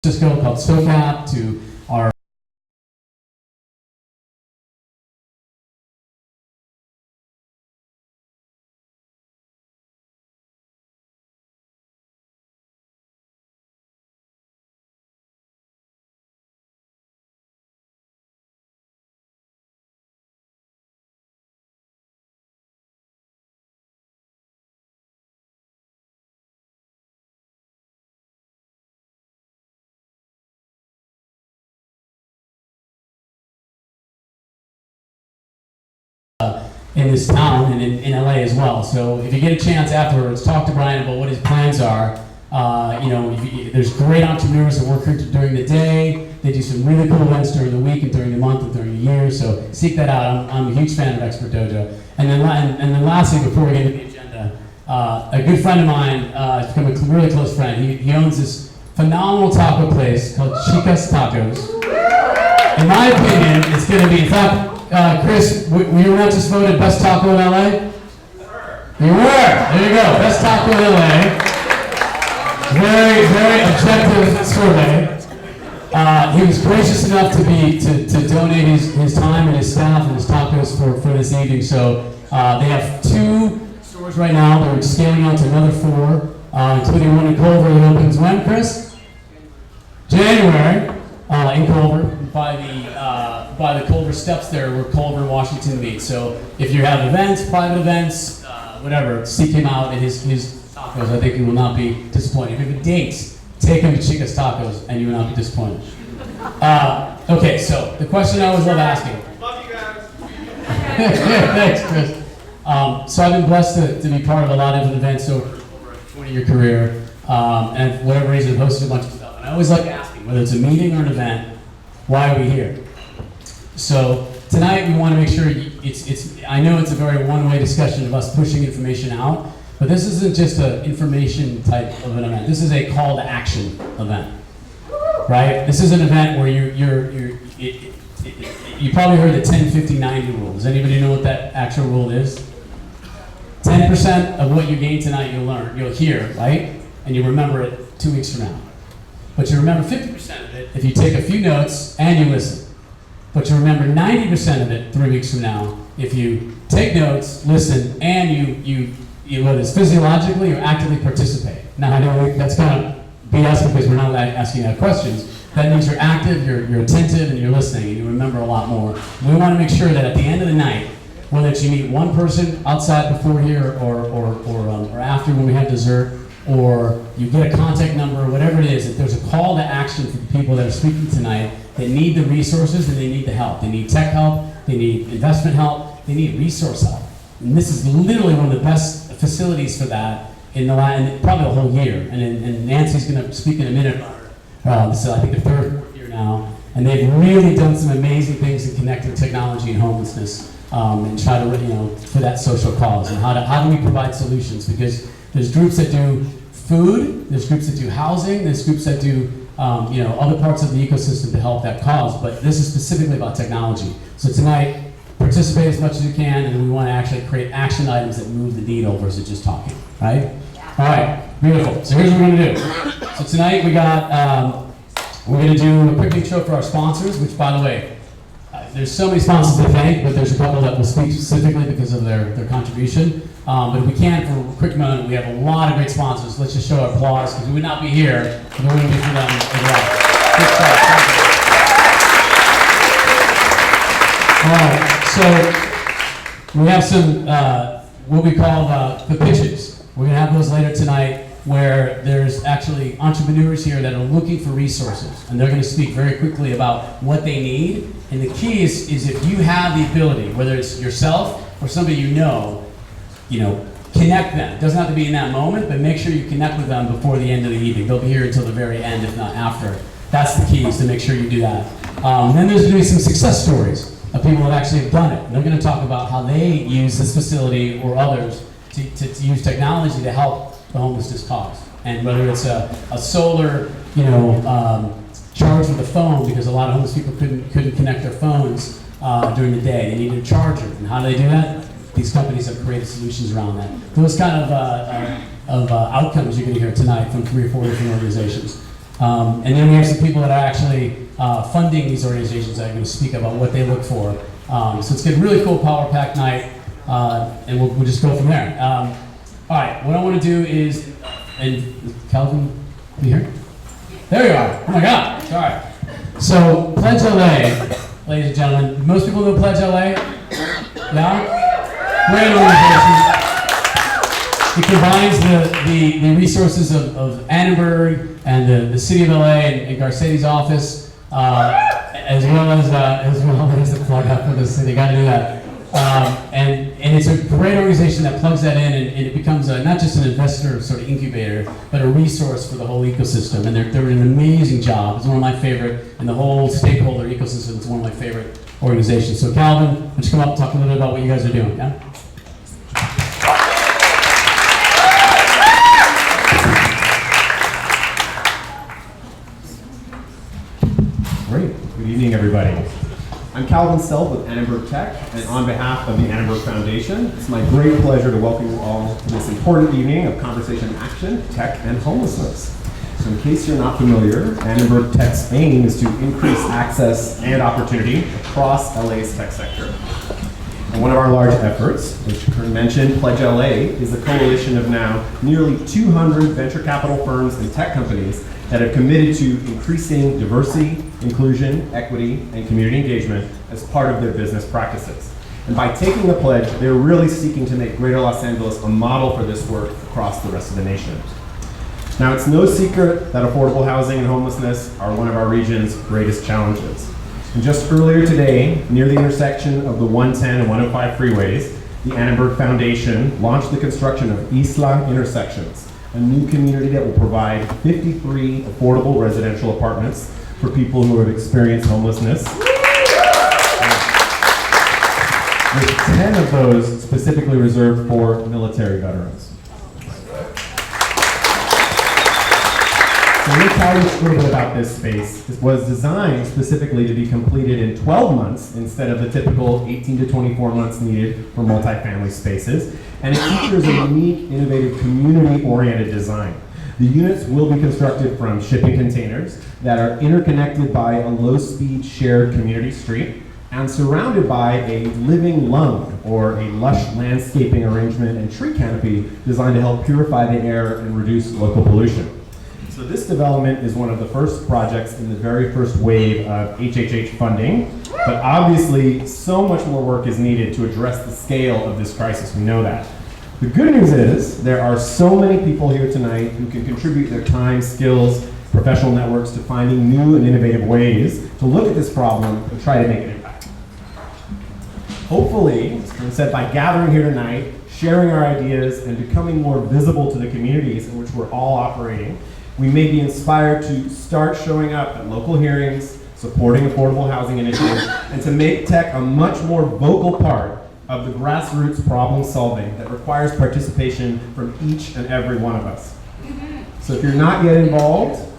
Francisco called SOCAP to our in this town and in LA as well. So if you get a chance afterwards, talk to Brian about what his plans are. There's great entrepreneurs that work here during the day. They do some really cool events during the week and during the month and during the year. So seek that out. I'm a huge fan of Expert Dojo. And then lastly, before we get into the agenda, a good friend of mine, has become a really close friend. He owns this phenomenal taco place called Chica's Tacos. In my opinion, it's going to be, in fact, Chris, we were not just voted best taco in LA? You were. There you go. Best taco in LA. Very, very objective survey. He was gracious enough to donate his time and his staff and his tacos for this evening. So they have 2 stores right now. They're scaling out to another 4, including one in Culver that opens when, Chris? January. In Culver, by the Culver steps there where Culver, Washington meets. So if you have events, private events, whatever, seek him out at his tacos. I think you will not be disappointed. If you have a date, take him to Chica's Tacos and you will not be disappointed. Okay, so the question I always love asking. Love you guys. Thanks, Chris. So I've been blessed to be part of a lot of different events over a 20-year career, and for whatever reason, I've hosted a bunch of stuff. And I always like asking, whether it's a meeting or an event, why are we here? So tonight we want to make sure I know it's a very one-way discussion of us pushing information out, but this isn't just an information type of an event. This is a call to action event, right? This is an event where you probably heard the 10-50-90 rule. Does anybody know what that actual rule is? 10% of what you gain tonight you'll hear, right? And you remember it 2 weeks from now. But you remember 50% of it if you take a few notes and you listen. But you remember 90% of it 3 weeks from now if you take notes, listen, and you whether it's physiologically or actively participate. Now I know that's kind of BS because we're not asking out questions. That means you're active, you're attentive, and you're listening, and you remember a lot more. We want to make sure that at the end of the night, whether it's you meet one person outside before here or after when we have dessert, or you get a contact number, or whatever it is, that there's a call to action for the people that are speaking tonight that need the resources and they need the help. They need tech help, they need investment help, they need resource help. And this is literally one of the best facilities for that in probably the whole year. And Nancy's going to speak in a minute about this is, I think, the 3rd or 4th year now. And they've really done some amazing things in connecting technology and homelessness and try to, for that social cause. And how do we provide solutions? Because there's groups that do food, there's groups that do housing, there's groups that do other parts of the ecosystem to help that cause, but this is specifically about technology. So tonight, participate as much as you can, and we want to actually create action items that move the needle versus just talking, right? All right, beautiful. So here's what we're going to do. So tonight we're going to do a quick intro for our sponsors, which, by the way, there's so many sponsors to thank, but there's a couple that will speak specifically because of their contribution. But if we can, for a quick moment, we have a lot of great sponsors. Let's just show our applause, because we would not be here if it wouldn't be for them as well. Good stuff. All right, so we have some, what we call the pitches. We're going to have those later tonight, where there's actually entrepreneurs here that are looking for resources, and they're going to speak very quickly about what they need. And the key is if you have the ability, whether it's yourself or somebody connect them. It doesn't have to be in that moment, but make sure you connect with them before the end of the evening. They'll be here until the very end, if not after. That's the key, is to make sure you do that. Then there's going to be some success stories of people that actually have done it. And they're going to talk about how they use this facility or others to use technology to help the homelessness cause. And whether it's a solar, charge with a phone, because a lot of homeless people couldn't connect their phones during the day. They needed a charger. And how do they do that? These companies have created solutions around that. Those kind of outcomes you're going to hear tonight from 3 or 4 different organizations. And then we have some people that are actually funding these organizations that are going to speak about what they look for. So it's a really cool power pack night, and we'll just go from there. All right, what I want to do is, and Calvin, you here? There you are. Oh my God. Sorry. So Pledge LA, ladies and gentlemen. Most people know Pledge LA? Yeah? Great organization. It combines the resources of Annenberg and the city of LA and Garcetti's office, as well as the plug up for the city. Got to do that. And it's a great organization that plugs that in, and it becomes not just an investor sort of incubator, but a resource for the whole ecosystem. And they're doing an amazing job. It's one of my favorite, in the whole stakeholder ecosystem, it's one of my favorite organizations. So Calvin, why don't you come up and talk a little bit about what you guys are doing, yeah? Great. Good evening, everybody. I'm Calvin Self with Annenberg Tech, and on behalf of the Annenberg Foundation, it's my great pleasure to welcome you all to this important evening of conversation action, tech, and homelessness. So in case you're not familiar, Annenberg Tech's aim is to increase access and opportunity across LA's tech sector. And one of our large efforts, which Kern mentioned, Pledge LA, is a coalition of now nearly 200 venture capital firms and tech companies that have committed to increasing diversity, inclusion, equity, and community engagement as part of their business practices. And by taking the pledge, they're really seeking to make Greater Los Angeles a model for this work across the rest of the nation. Now, it's no secret that affordable housing and homelessness are one of our region's greatest challenges. And just earlier today, near the intersection of the 110 and 105 freeways, the Annenberg Foundation launched the construction of Isla Intersections, a new community that will provide 53 affordable residential apartments for people who have experienced homelessness. With 10 of those specifically reserved for military veterans. So let me tell you a little bit about this space. It was designed specifically to be completed in 12 months instead of the typical 18 to 24 months needed for multifamily spaces. And it features a unique, innovative, community-oriented design. The units will be constructed from shipping containers that are interconnected by a low-speed shared community street and surrounded by a living lung, or a lush landscaping arrangement and tree canopy designed to help purify the air and reduce local pollution. So this development is one of the first projects in the very first wave of HHH funding, but obviously so much more work is needed to address the scale of this crisis. We know that. The good news is there are so many people here tonight who can contribute their time, skills, professional networks to finding new and innovative ways to look at this problem and try to make an impact. Hopefully, as Kern said, by gathering here tonight, sharing our ideas, and becoming more visible to the communities in which we're all operating, we may be inspired to start showing up at local hearings, supporting affordable housing initiatives, and to make tech a much more vocal part of the grassroots problem solving that requires participation from each and every one of us. So if you're not yet involved,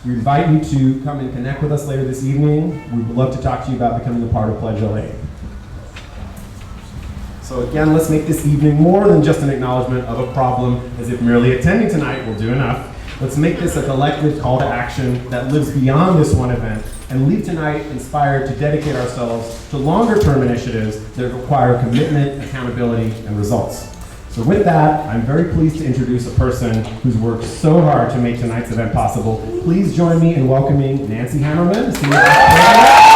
we invite you to come and connect with us later this evening. We would love to talk to you about becoming a part of Pledge LA. So again, let's make this evening more than just an acknowledgement of a problem, as if merely attending tonight will do enough. Let's make this a collective call to action that lives beyond this one event and leave tonight inspired to dedicate ourselves to longer-term initiatives that require commitment, accountability, and results. So with that, I'm very pleased to introduce a person who's worked so hard to make tonight's event possible. Please join me in welcoming Nancy Hammerman, Senior Vice President.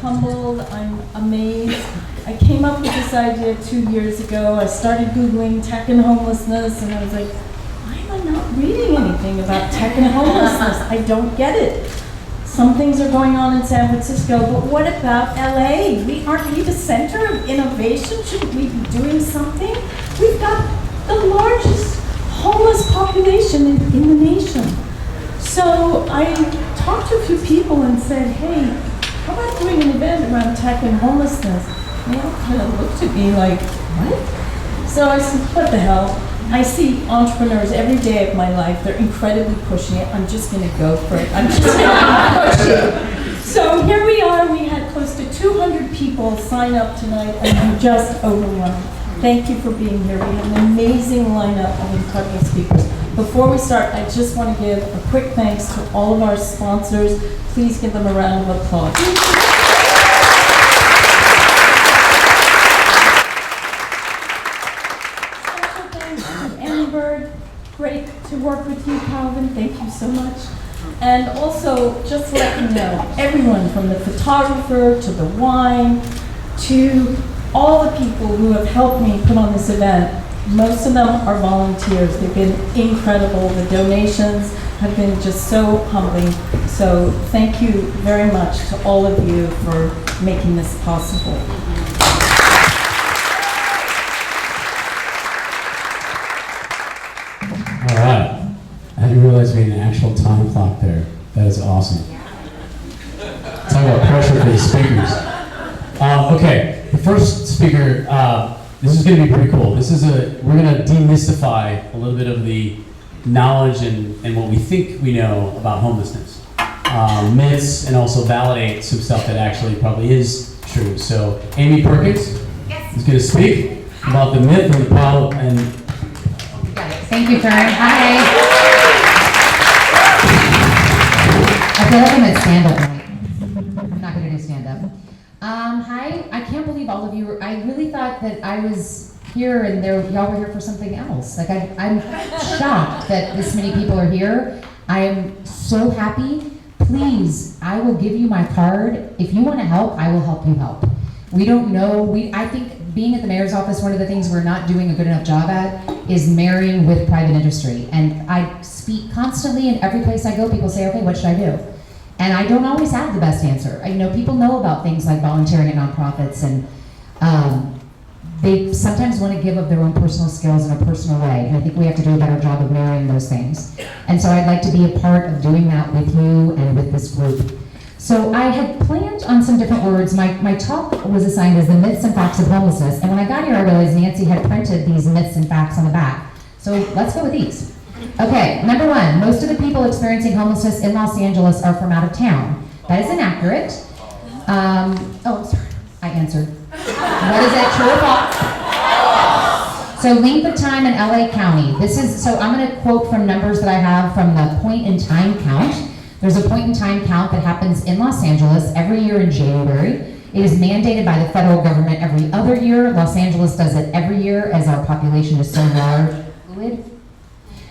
Humbled, I'm amazed. I came up with this idea 2 years ago. I started Googling tech and homelessness, and I was like, why am I not reading anything about tech and homelessness? I don't get it. Some things are going on in San Francisco, but what about LA? Aren't we the center of innovation? Shouldn't we be doing something? We've got the largest homeless population in the nation. So I talked to a few people and said, hey, how about doing an event around tech and homelessness? And they all kind of looked at me like, what? So I said, what the hell? I see entrepreneurs every day of my life. They're incredibly pushing it. I'm just going to go for it. I'm just going to push it. So here we are, we had close to 200 people sign up tonight, and I'm just overwhelmed. Thank you for being here. We have an amazing lineup of incredible speakers. Before we start, I just want to give a quick thanks to all of our sponsors. Please give them a round of applause. Special thanks to Annie Bird. Great to work with you, Calvin. Thank you so much. And also, just to let you know, everyone from the photographer to the wine to all the people who have helped me put on this event, most of them are volunteers. They've been incredible. The donations have been just so humbling. So thank you very much to all of you for making this possible. All right. I didn't realize we had an actual time clock there. That is awesome. Talk about pressure for the speakers. Okay, the first speaker, this is going to be pretty cool. We're going to demystify a little bit of the knowledge and what we think we know about homelessness. Myths, and also validate some stuff that actually probably is true. So Amy Perkins is going to speak about the myth and the problem. And thank you, Fern. Hi. I feel like I'm at stand-up night. I'm not going to do stand-up. Hi, I can't believe all of you I really thought that I was here and y'all were here for something else. Like, I'm shocked that this many people are here. I am so happy. Please, I will give you my card. If you want to help, I will help you help. We don't know, I think being at the mayor's office, one of the things we're not doing a good enough job at is marrying with private industry. And I speak constantly in every place I go, people say, okay, what should I do? And I don't always have the best answer. I know people know about things like volunteering at nonprofits, and they sometimes want to give of their own personal skills in a personal way. And I think we have to do a better job of marrying those things. And so I'd like to be a part of doing that with you and with this group. So I had planned on some different words. My talk was assigned as the myths and facts of homelessness. And when I got here, I realized Nancy had printed these myths and facts on the back. So let's go with these. Okay, number one, most of the people experiencing homelessness in Los Angeles are from out of town. That is inaccurate. I'm sorry, I answered. What is that, true or false? So length of time in LA County. So I'm gonna quote from numbers that I have from the point in time count. There's a point in time count that happens in Los Angeles every year in January. It is mandated by the federal government every other year. Los Angeles does it every year as our population is so large and fluid.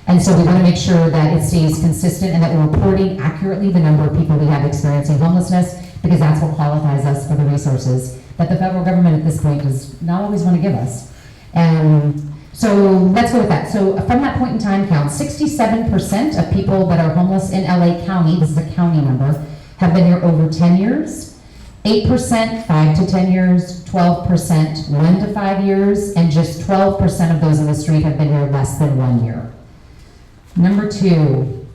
And so we want to make sure that it stays consistent and that we're reporting accurately the number of people we have experiencing homelessness, because that's what qualifies us for the resources that the federal government at this point does not always want to give us. So let's go with that. So from that point in time count, 67% of people that are homeless in LA County, this is a county number, have been here over 10 years. 8% 5 to 10 years, 12% 1 to 5 years, and just 12% of those on the street have been here less than 1 year. Number two,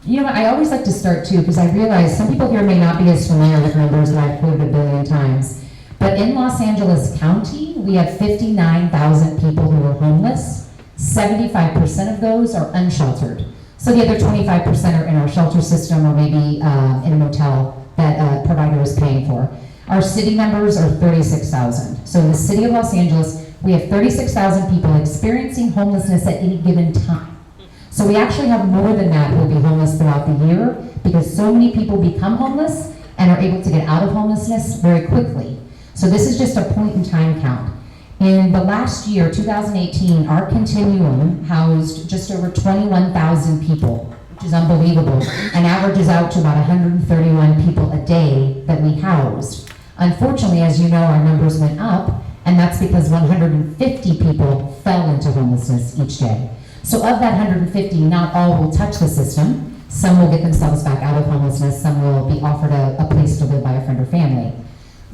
you know what, I always like to start too, because I realize some people here may not be as familiar with numbers that I've quoted a billion times. But in Los Angeles County, we have 59,000 people who are homeless. 75% of those are unsheltered. So the other 25% are in our shelter system or maybe in a motel that a provider is paying for. Our city numbers are 36,000. So in the city of Los Angeles, we have 36,000 people experiencing homelessness at any given time. So we actually have more than that who will be homeless throughout the year, because so many people become homeless and are able to get out of homelessness very quickly. So this is just a point in time count. In the last year, 2018, our continuum housed just over 21,000 people, which is unbelievable, and averages out to about 131 people a day that we housed. Unfortunately, as you know, our numbers went up, and that's because 150 people fell into homelessness each day. So of that 150, not all will touch the system. Some will get themselves back out of homelessness. Some will be offered a place to live by a friend or family.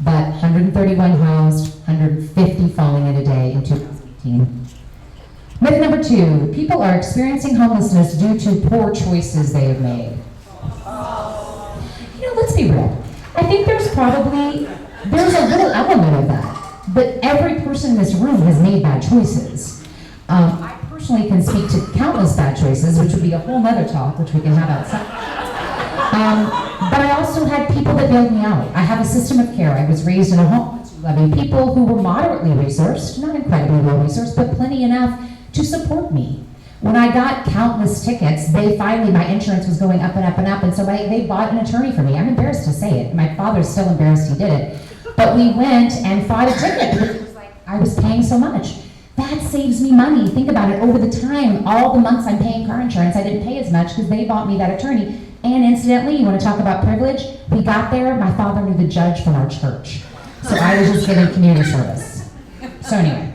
But 131 housed, 150 falling in a day in 2018. Myth number two, people are experiencing homelessness due to poor choices they have made. You know, let's be real. I think there's a little element of that. But every person in this room has made bad choices. I personally can speak to countless bad choices, which would be a whole nother talk, which we can have outside. But I also had people that bailed me out. I have a system of care. I was raised in a home with loving people who were moderately resourced, not incredibly well resourced, but plenty enough to support me. When I got countless tickets, my insurance was going up and up and up, and so they bought an attorney for me. I'm embarrassed to say it. My father's still embarrassed he did it. But we went and fought a ticket because it was like I was paying so much. That saves me money. Think about it. Over the time, all the months I'm paying car insurance, I didn't pay as much because they bought me that attorney. And incidentally, you want to talk about privilege? We got there, my father knew the judge from our church. So I was just giving community service. So anyway.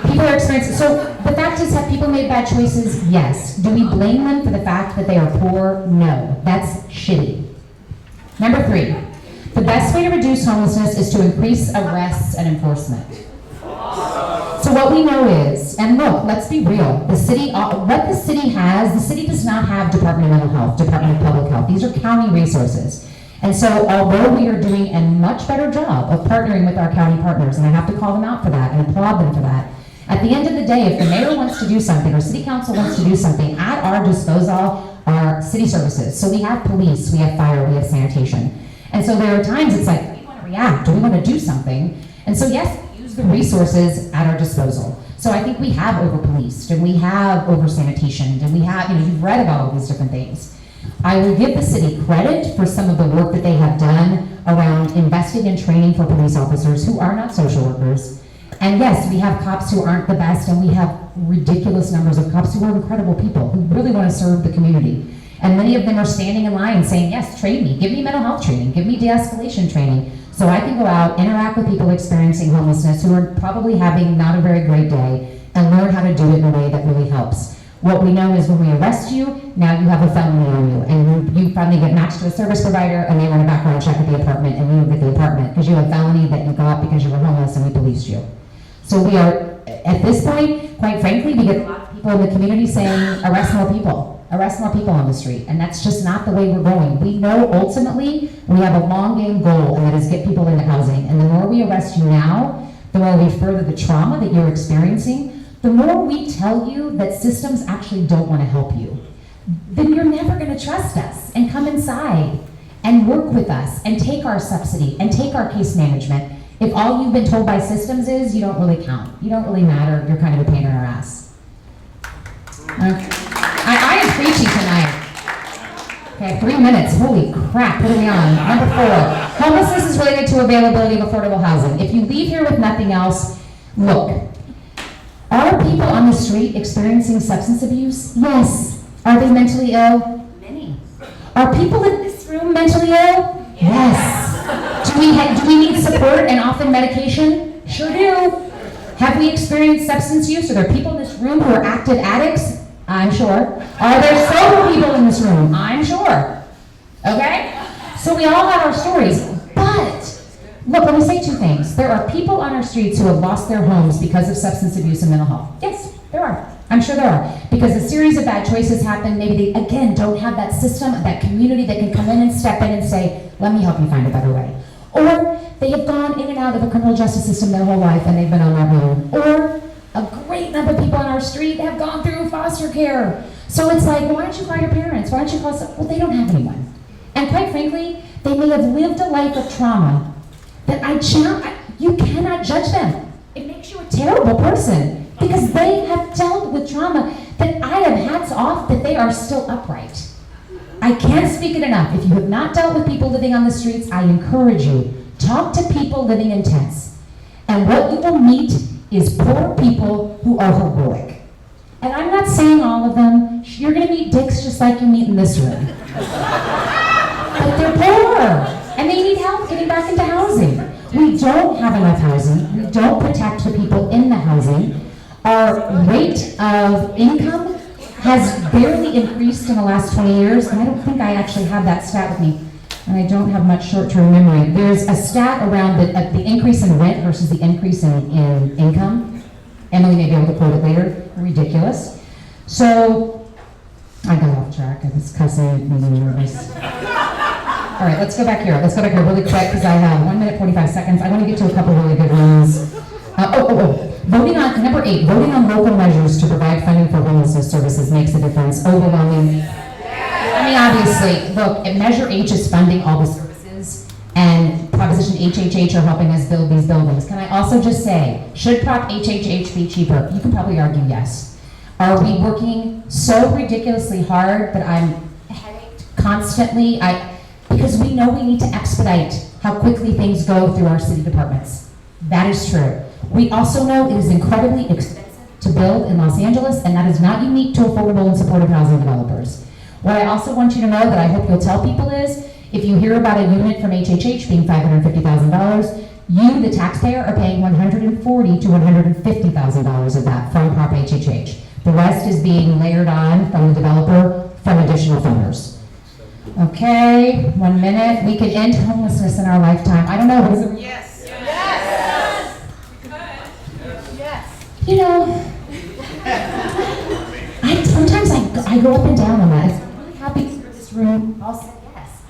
People are experiencing, so the fact is, have people made bad choices? Yes. Do we blame them for the fact that they are poor? No. That's shitty. Number 3, the best way to reduce homelessness is to increase arrests and enforcement. So what we know is, and look, let's be real, the city does not have Department of Mental Health, Department of Public Health. These are county resources. And so although we are doing a much better job of partnering with our county partners, and I have to call them out for that and applaud them for that, at the end of the day, if the mayor wants to do something or city council wants to do something, at our disposal are city services. So we have police, we have fire, we have sanitation. And so there are times it's like, we want to react, or we want to do something. And so yes, we use the resources at our disposal. So I think we have over-policed, and we have over-sanitationed, and we have, you've read about all these different things. I will give the city credit for some of the work that they have done around investing in training for police officers who are not social workers. And yes, we have cops who aren't the best, and we have ridiculous numbers of cops who are incredible people who really want to serve the community. And many of them are standing in line saying, yes, train me, give me mental health training, give me de-escalation training, so I can go out, interact with people experiencing homelessness who are probably having not a very great day, and learn how to do it in a way that really helps. What we know is when we arrest you, now you have a felony on you, and you finally get matched to a service provider, and they run a background check at the apartment, and you get the apartment because you have a felony that you got because you were homeless and we policed you. So we are, at this point, quite frankly, we get a lot of people in the community saying, arrest more people on the street, and that's just not the way we're going. We know ultimately we have a long game goal, and that is get people into housing, and the more we arrest you now, the more we further the trauma that you're experiencing, the more we tell you that systems actually don't want to help you. Then you're never going to trust us and come inside and work with us and take our subsidy and take our case management. If all you've been told by systems is you don't really count, you don't really matter, you're kind of a pain in our ass. I am preaching tonight. Okay, 3 minutes, holy crap, what are we on? Number 4, homelessness is related to availability of affordable housing. If you leave here with nothing else, look, are people on the street experiencing substance abuse? Yes. Are they mentally ill? Many. Are people in this room mentally ill? Yes. Do we need support and often medication? Sure do. Have we experienced substance use? Are there people in this room who are active addicts? I'm sure. Are there sober people in this room? I'm sure. Okay? So we all have our stories. But, look, let me say 2 things. There are people on our streets who have lost their homes because of substance abuse and mental health. Yes, there are. I'm sure there are. Because a series of bad choices happen. Maybe they, again, don't have that system, that community that can come in and step in and say, let me help you find a better way. Or they have gone in and out of the criminal justice system their whole life and they've been on their own. Or a great number of people on our street have gone through foster care. So it's like, why don't you call your parents? Why don't you call some? Well, they don't have anyone. And quite frankly, they may have lived a life of trauma that you cannot judge them. It makes you a terrible person because they have dealt with trauma that I have hats off that they are still upright. I can't speak it enough. If you have not dealt with people living on the streets, I encourage you, talk to people living in tents. And what you will meet is poor people who are heroic. And I'm not saying all of them. You're going to meet dicks just like you meet in this room. But they're poor, and they need help getting back into housing. We don't have enough housing. We don't protect the people in the housing. Our rate of income has barely increased in the last 20 years, and I don't think I actually have that stat with me, and I don't have much short-term memory. There's a stat around the increase in rent versus the increase in income. Emily may be able to quote it later. Ridiculous. So, I got off track. I was cussing, it made me nervous. All right, let's go back here. Let's go back here really quick because I have 1 minute, 45 seconds. I want to get to a couple really good ones. Voting on, number 8, voting on local measures to provide funding for homelessness services makes a difference. Overwhelming. me obviously, look, Measure H is funding all the services, and Proposition HHH are helping us build these buildings. Can I also just say, should Prop HHH be cheaper? You can probably argue yes. Are we working so ridiculously hard that I'm headache constantly? Because we know we need to expedite how quickly things go through our city departments. That is true. We also know it is incredibly expensive to build in Los Angeles, and that is not unique to affordable and supportive housing developers. What I also want you to know that I hope you'll tell people is, if you hear about a unit from HHH being $550,000, you, the taxpayer, are paying $140,000 to $150,000 of that from Prop HHH. The rest is being layered on from the developer from additional funders. Okay, 1 minute. We could end homelessness in our lifetime. I don't know. What is it? Yes. Yes. Yes. You know, sometimes I go up and down on that. I'm really happy for this room all said yes.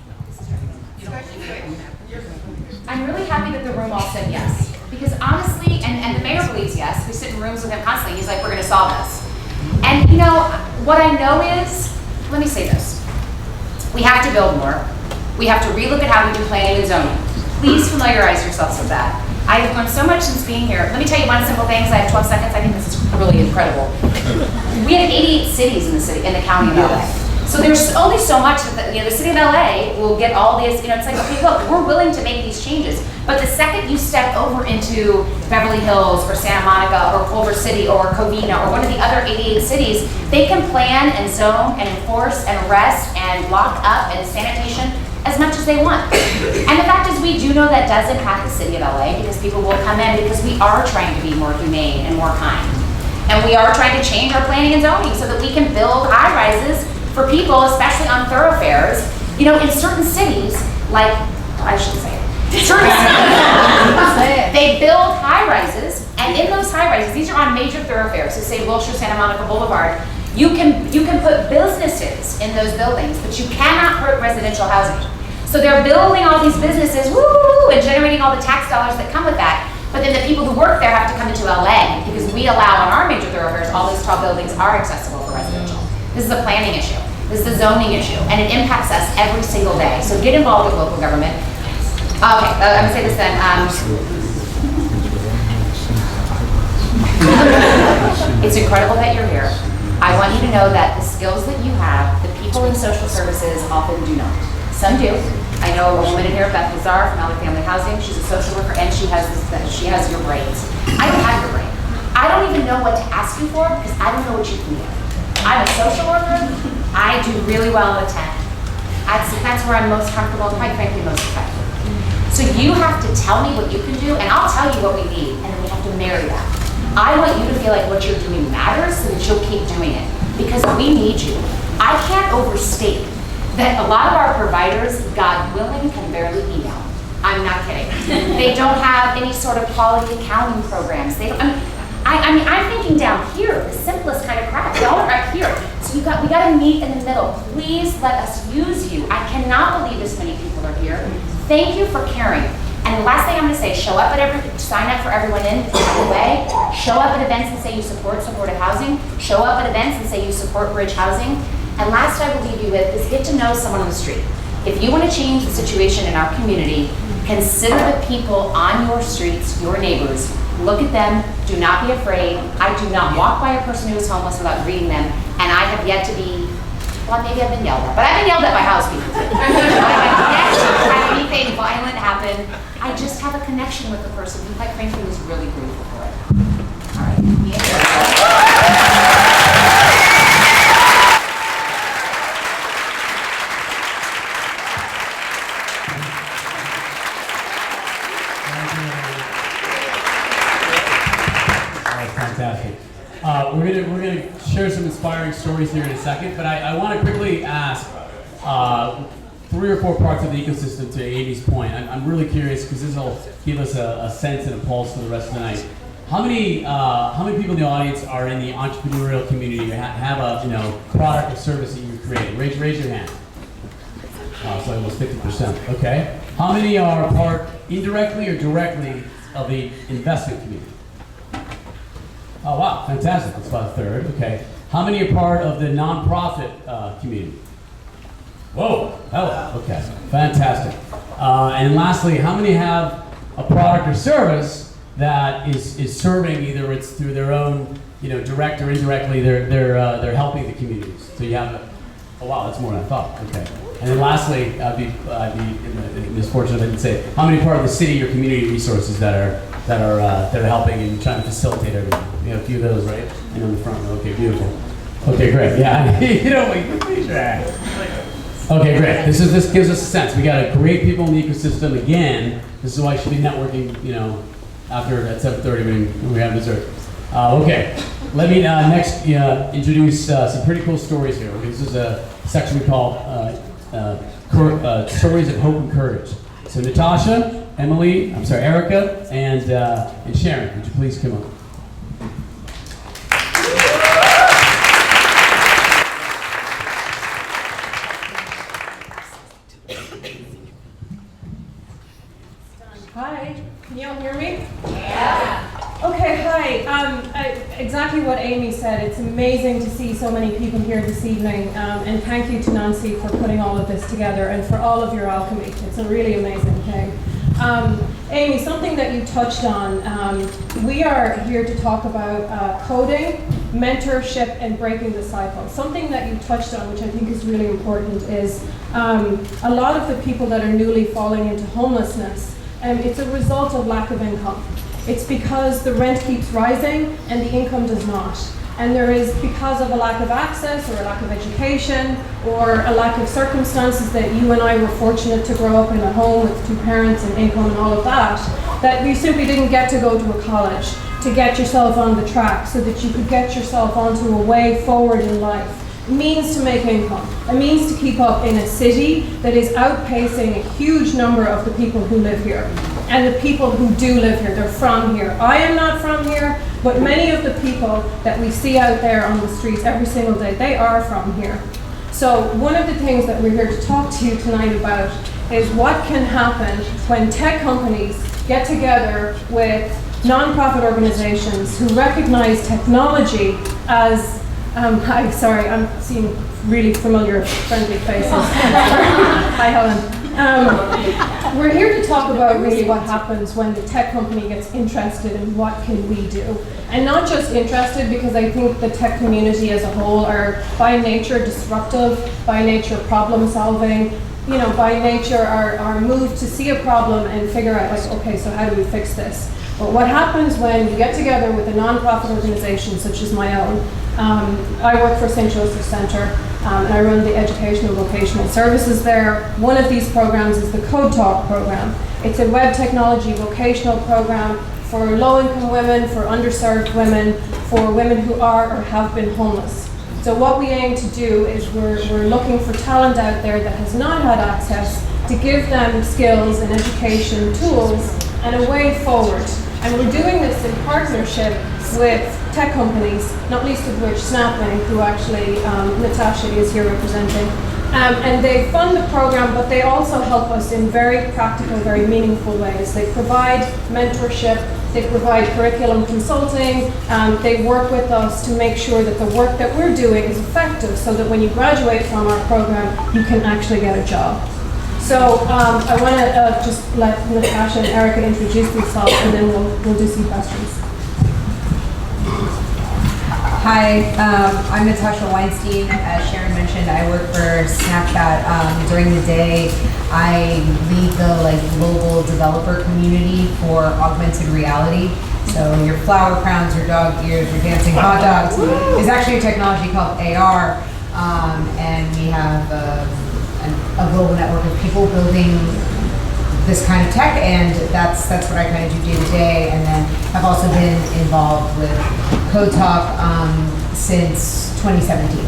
I'm really happy that the room all said yes. Because honestly, and the mayor believes yes, we sit in rooms with him constantly, he's like, we're gonna solve this. And you know, what I know is, let me say this. We have to build more. We have to relook at how we do planning and zoning. Please familiarize yourselves with that. I have learned so much since being here. Let me tell you one simple thing, because I have 12 seconds. I think this is really incredible. We have 88 cities in the county of LA. So there's only so much that the city of LA will get all this, it's like, okay, look, we're willing to make these changes. But the second you step over into Beverly Hills or Santa Monica or Culver City or Covina or one of the other 88 cities, they can plan and zone and enforce and arrest and lock up and sanitation as much as they want. And the fact is, we do know that does impact the city of LA, because people will come in because we are trying to be more humane and more kind. And we are trying to change our planning and zoning so that we can build high rises for people, especially on thoroughfares. You know, in certain cities, like, I shouldn't say it. Certain cities, they build high rises, and in those high rises, these are on major thoroughfares, so say Wilshire, Santa Monica Boulevard, you can put businesses in those buildings, but you cannot put residential housing. So they're building all these businesses, woo, and generating all the tax dollars that come with that. But then the people who work there have to come into LA, because we allow on our major thoroughfares, all these tall buildings are accessible for residential. This is a planning issue. This is a zoning issue, and it impacts us every single day. So get involved with local government. Okay, I'm gonna say this then. It's incredible that you're here. I want you to know that the skills that you have, the people in social services often do not. Some do. I know a woman in here, Beth Lazar from LA Family Housing. She's a social worker, and she has your brains. I don't have your brain. I don't even know what to ask you for, because I don't know what you can do. I'm a social worker. I do really well at 10. That's where I'm most comfortable and, quite frankly, most effective. So you have to tell me what you can do, and I'll tell you what we need, and then we have to marry that. I want you to feel like what you're doing matters, so that you'll keep doing it, because we need you. I can't overstate that a lot of our providers, God willing, can barely email. I'm not kidding. They don't have any sort of quality accounting programs. They don't, I'm thinking down here, the simplest kind of crap. Y'all are up here. So we got to meet in the middle. Please let us use you. I cannot believe this many people are here. Thank you for caring. And the last thing I'm going to say, sign up for everyone in the way. Show up at events and say you support supportive housing. Show up at events and say you support bridge housing. And last I will leave you with is get to know someone on the street. If you want to change the situation in our community, consider the people on your streets, your neighbors. Look at them. Do not be afraid. I do not walk by a person who is homeless without greeting them. And I have yet to be, well, maybe I've been yelled at, but I've been yelled at by house people too. I have yet to have anything violent happen. I just have a connection with the person who, quite frankly, was really grateful for it. All right. Fantastic. We're gonna share some inspiring stories here in a second, but I want to quickly ask 3 or 4 parts of the ecosystem to Amy's point. I'm really curious, because this will give us a sense and a pulse for the rest of the night. How many people in the audience are in the entrepreneurial community or have a product or service that you've created? Raise your hand. So almost 50%. Okay. How many are part indirectly or directly of the investment community? Oh wow, fantastic. That's about a third. Okay. How many are part of the nonprofit community? Whoa, hello, okay, fantastic. And lastly, how many have a product or service that is serving, either it's through their own, direct or indirectly, they're helping the communities. So you have, oh wow, that's more than I thought, okay. And then lastly, I'd be in the misfortune if I didn't say, how many part of the city or community resources that are helping and trying to facilitate everything? You have a few of those, right? And on the front, okay, beautiful. Okay, great, yeah, okay, great. This gives us a sense. We got a great people in the ecosystem. Again, this is why you should be networking, after at 7:30 when we have dessert. Okay, let me next introduce some pretty cool stories here. This is a section we call Stories of Hope and Courage. So Natasha, Erica, and Sharon, would you please come up? Hi, can you all hear me? Yeah. Okay, hi. Exactly what Amy said. It's amazing to see so many people here this evening, and thank you to Nancy for putting all of this together and for all of your alchemy. It's a really amazing thing. Amy, something that you touched on, we are here to talk about coding, mentorship, and breaking the cycle. Something that you touched on, which I think is really important, is a lot of the people that are newly falling into homelessness, it's a result of lack of income. It's because the rent keeps rising and the income does not. And there is, because of a lack of access or a lack of education or a lack of circumstances that you and I were fortunate to grow up in a home with two parents and income and all of that, that you simply didn't get to go to a college to get yourself on the track so that you could get yourself onto a way forward in life. It means to make income. It means to keep up in a city that is outpacing a huge number of the people who live here. And the people who do live here, they're from here. I am not from here, but many of the people that we see out there on the streets every single day, they are from here. So one of the things that we're here to talk to you tonight about is what can happen when tech companies get together with nonprofit organizations who recognize technology as hi, sorry, I'm seeing really familiar, friendly faces. Hi, Helen. We're here to talk about really what happens when the tech company gets interested in what can we do. And not just interested, because I think the tech community as a whole are by nature disruptive, by nature problem solving, by nature are moved to see a problem and figure out, like, okay, so how do we fix this? But what happens when you get together with a nonprofit organization such as my own? I work for St. Joseph's Centre, and I run the educational vocational services there. One of these programs is the Code Talk program. It's a web technology vocational program for low-income women, for underserved women, for women who are or have been homeless. So what we aim to do is we're looking for talent out there that has not had access to give them skills and education tools and a way forward. And we're doing this in partnership with tech companies, not least of which SnapLink, who actually Natasha is here representing. And they fund the program, but they also help us in very practical, very meaningful ways. They provide mentorship, they provide curriculum consulting, they work with us to make sure that the work that we're doing is effective so that when you graduate from our program, you can actually get a job. So I want to just let Natasha and Erica introduce themselves, and then we'll do some questions. Hi, I'm Natasha Weinstein. As Sharon mentioned, I work for Snapchat. During the day, I lead the global developer community for augmented reality. So your flower crowns, your dog ears, your dancing hot dogs is actually a technology called AR, and we have a global network of people building this kind of tech, and that's what I kind of do day to day. And then I've also been involved with Code Talk since 2017.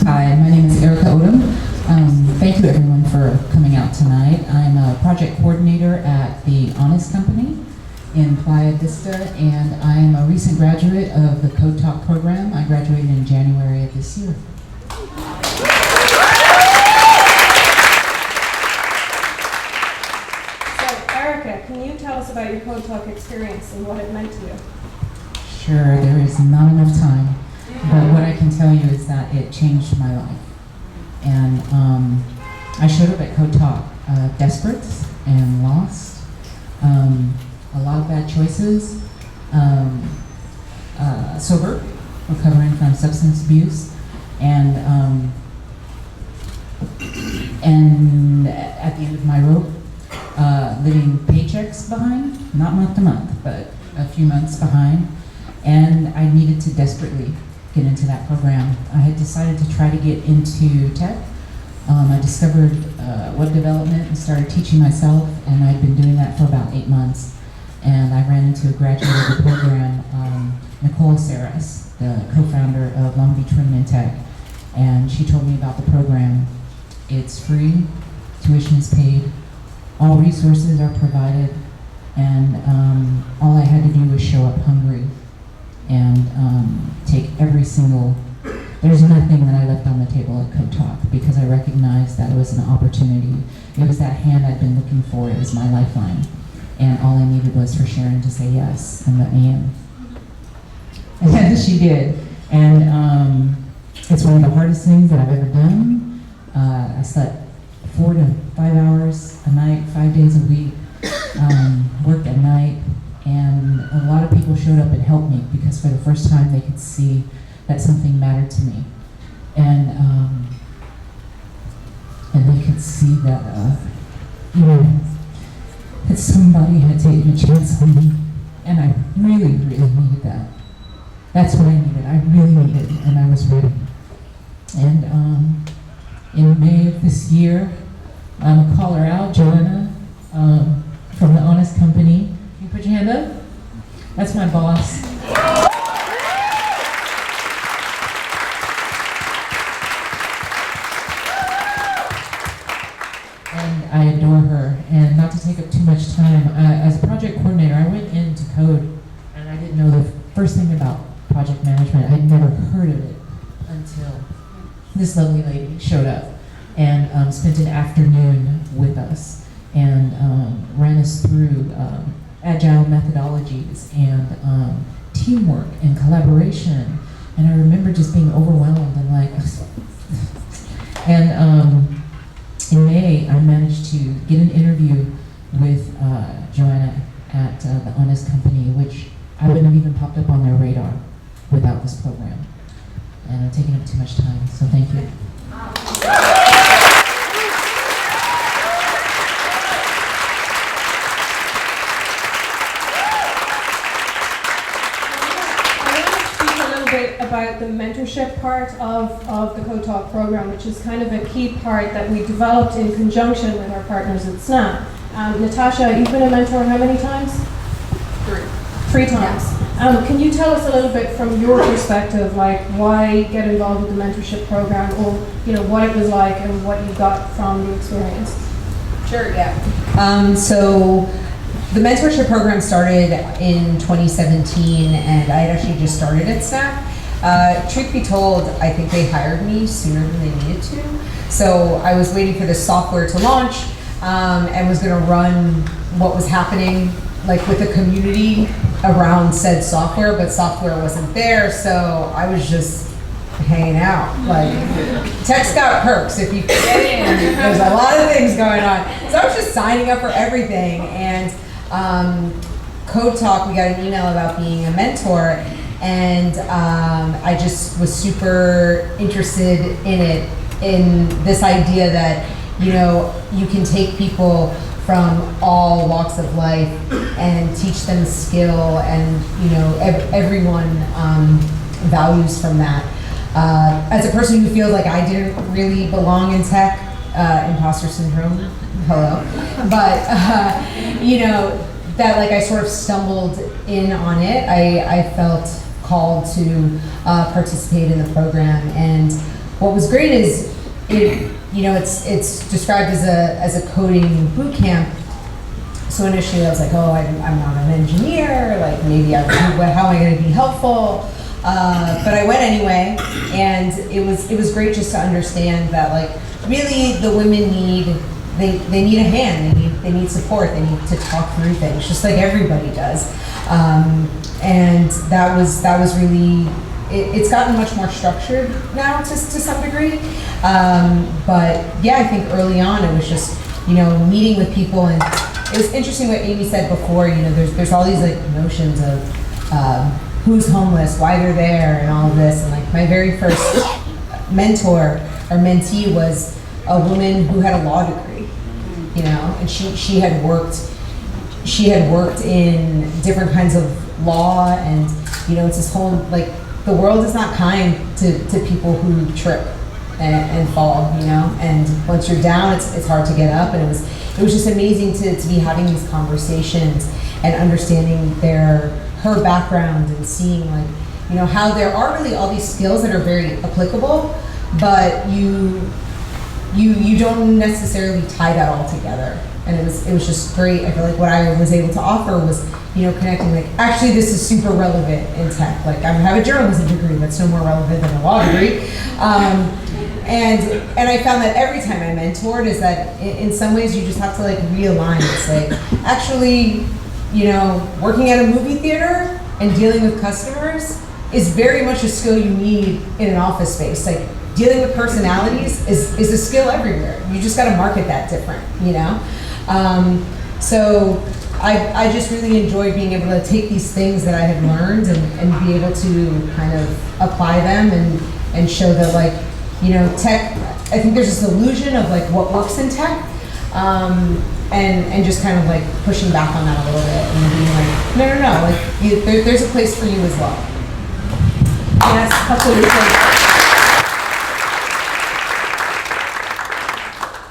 Hi, my name is Erica Odom. Thank you everyone for coming out tonight. I'm a project coordinator at the Honest Company in Playa Vista, and I am a recent graduate of the Code Talk program. I graduated in January of this year. Can you tell us about your Code Talk experience and what it meant to you? Sure, there is not enough time, but what I can can tell you is that it changed my life. And I showed up at Code Talk desperate and lost, a lot of bad choices, sober, recovering from substance abuse, and at the end of my rope, living paychecks behind, not month to month, but a few months behind, and I needed to desperately get into that program. I had decided to try to get into tech. I discovered web development and started teaching myself, and I'd been doing that for about 8 months. And I ran into a graduate of the program, Nicole Saras, the co-founder of Long Beach Women in Tech, and she told me about the program. It's free, tuition is paid, all resources are provided, and all I had to do was show up hungry and take every single. There's nothing that I left on the table at Code Talk because I recognized that it was an opportunity. It was that hand I'd been looking for. It was my lifeline. And all I needed was for Sharon to say yes and let me in. And she did. And it's one of the hardest things that I've ever done. I slept 4 to 5 hours a night, 5 days a week, worked at night. And a lot of people showed up and helped me because for the first time they could see that something mattered to me. And they could see that, that somebody had taken a chance on me. And I really, really needed that. That's what I needed. I really needed, and I was ready. And in May of this year, I'm gonna call her out, Joanna, from the Honest Company. Can you put your hand up? That's my boss. And I adore her. And not to take up too much time, as a project coordinator, I went into code, and I didn't know the first thing about project management. I'd never heard of it until this lovely lady showed up and spent an afternoon with us and ran us through agile methodologies and teamwork and collaboration. And I remember just being overwhelmed and like, and in May, I managed to get an interview with Joanna at the Honest Company, which I wouldn't have even popped up on their radar without this program. And I'm taking up too much time, so thank you. About the mentorship part of the Code Talk program, which is kind of a key part that we developed in conjunction with our partners at SNAP. Natasha, you've been a mentor how many times? 3 times. Can you tell us a little bit from your perspective, like why get involved with the mentorship program, or what it was like and what you got from the experience? Sure, yeah. So the mentorship program started in 2017, and I had actually just started at SNAP. Truth be told, I think they hired me sooner than they needed to. So I was waiting for the software to launch and was going to run what was happening like with the community around said software, but software wasn't there, so I was just hanging out. Like, tech's got perks if you can get in. There's a lot of things going on. So I was just signing up for everything, and Code Talk, we got an email about being a mentor, and I just was super interested in it, in this idea that, you can take people from all walks of life and teach them skill, and everyone values from that. As a person who feels like I didn't really belong in tech, imposter syndrome, hello, but that like I sort of stumbled in on it. I felt called to participate in the program, and what was great is it's described as a coding boot camp. So initially I was like, oh, I'm not an engineer, like maybe how am I going to be helpful? But I went anyway, and it was great just to understand that like really the women need a hand, they need support, they need to talk through things just like everybody does, and that was really it's gotten much more structured now to some degree. But yeah, I think early on it was just, meeting with people, and it was interesting what Amy said before, there's all these like notions of who's homeless, why they're there, and all of this. And like my very first mentor or mentee was a woman who had a law degree, and she had worked in different kinds of law, and it's this whole like the world is not kind to people who trip and fall, and once you're down, it's hard to get up. And it was just amazing to be having these conversations and understanding her background and seeing like, how there are really all these skills that are very applicable, but you don't necessarily tie that all together. And it was just great. I feel like what I was able to offer was, connecting like, actually this is super relevant in tech. Like I have a journalism degree that's no more relevant than a law degree. And I found that every time I mentored is that in some ways you just have to like realign. It's like, actually, working at a movie theater and dealing with customers is very much a skill you need in an office space. Like dealing with personalities is a skill everywhere. You just got to market that different, So I just really enjoyed being able to take these things that I had learned and be able to kind of apply them and show that like, tech, I think there's this illusion of like what works in tech, and just kind of like pushing back on that a little bit and being like, no, like there's a place for you as well. Yes, absolutely.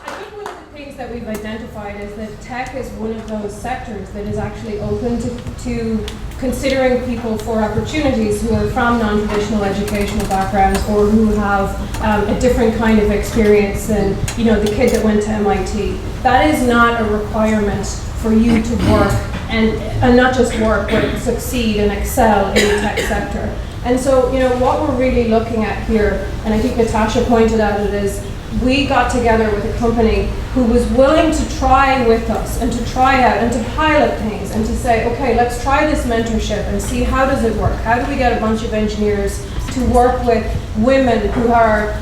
I think one of the things that we've identified is that tech is one of those sectors that is actually open to considering people for opportunities who are from non-traditional educational backgrounds or who have a different kind of experience than the kid that went to MIT. That is not a requirement for you to work and not just work, but succeed and excel in the tech sector. And so, what we're really looking at here, and I think Natasha pointed out it, is we got together with a company who was willing to try with us and to try out and to pilot things and to say, okay, let's try this mentorship and see how does it work. How do we get a bunch of engineers to work with women who are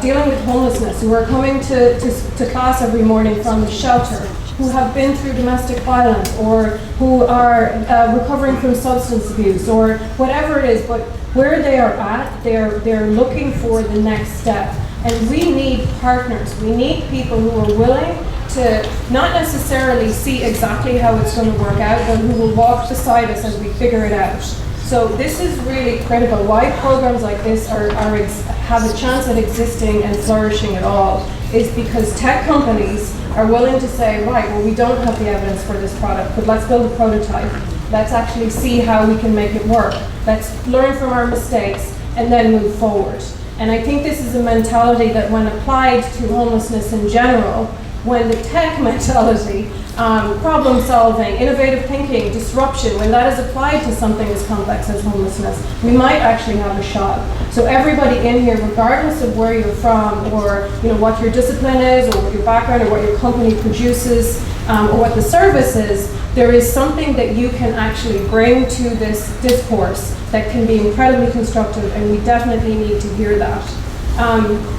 dealing with homelessness, who are coming to class every morning from the shelter, who have been through domestic violence or who are recovering from substance abuse or whatever it is, but where they are at, they're looking for the next step. And we need partners. We need people who are willing to not necessarily see exactly how it's going to work out, but who will walk beside us as we figure it out. So this is really critical. Why programs like this have a chance at existing and flourishing at all is because tech companies are willing to say, right, well, we don't have the evidence for this product, but let's build a prototype. Let's actually see how we can make it work. Let's learn from our mistakes and then move forward. And I think this is a mentality that when applied to homelessness in general, when the tech mentality, problem solving, innovative thinking, disruption, when that is applied to something as complex as homelessness, we might actually have a shot. So everybody in here, regardless of where you're from or what your discipline is or what your background or what your company produces or what the service is, there is something that you can actually bring to this discourse that can be incredibly constructive, and we definitely need to hear that.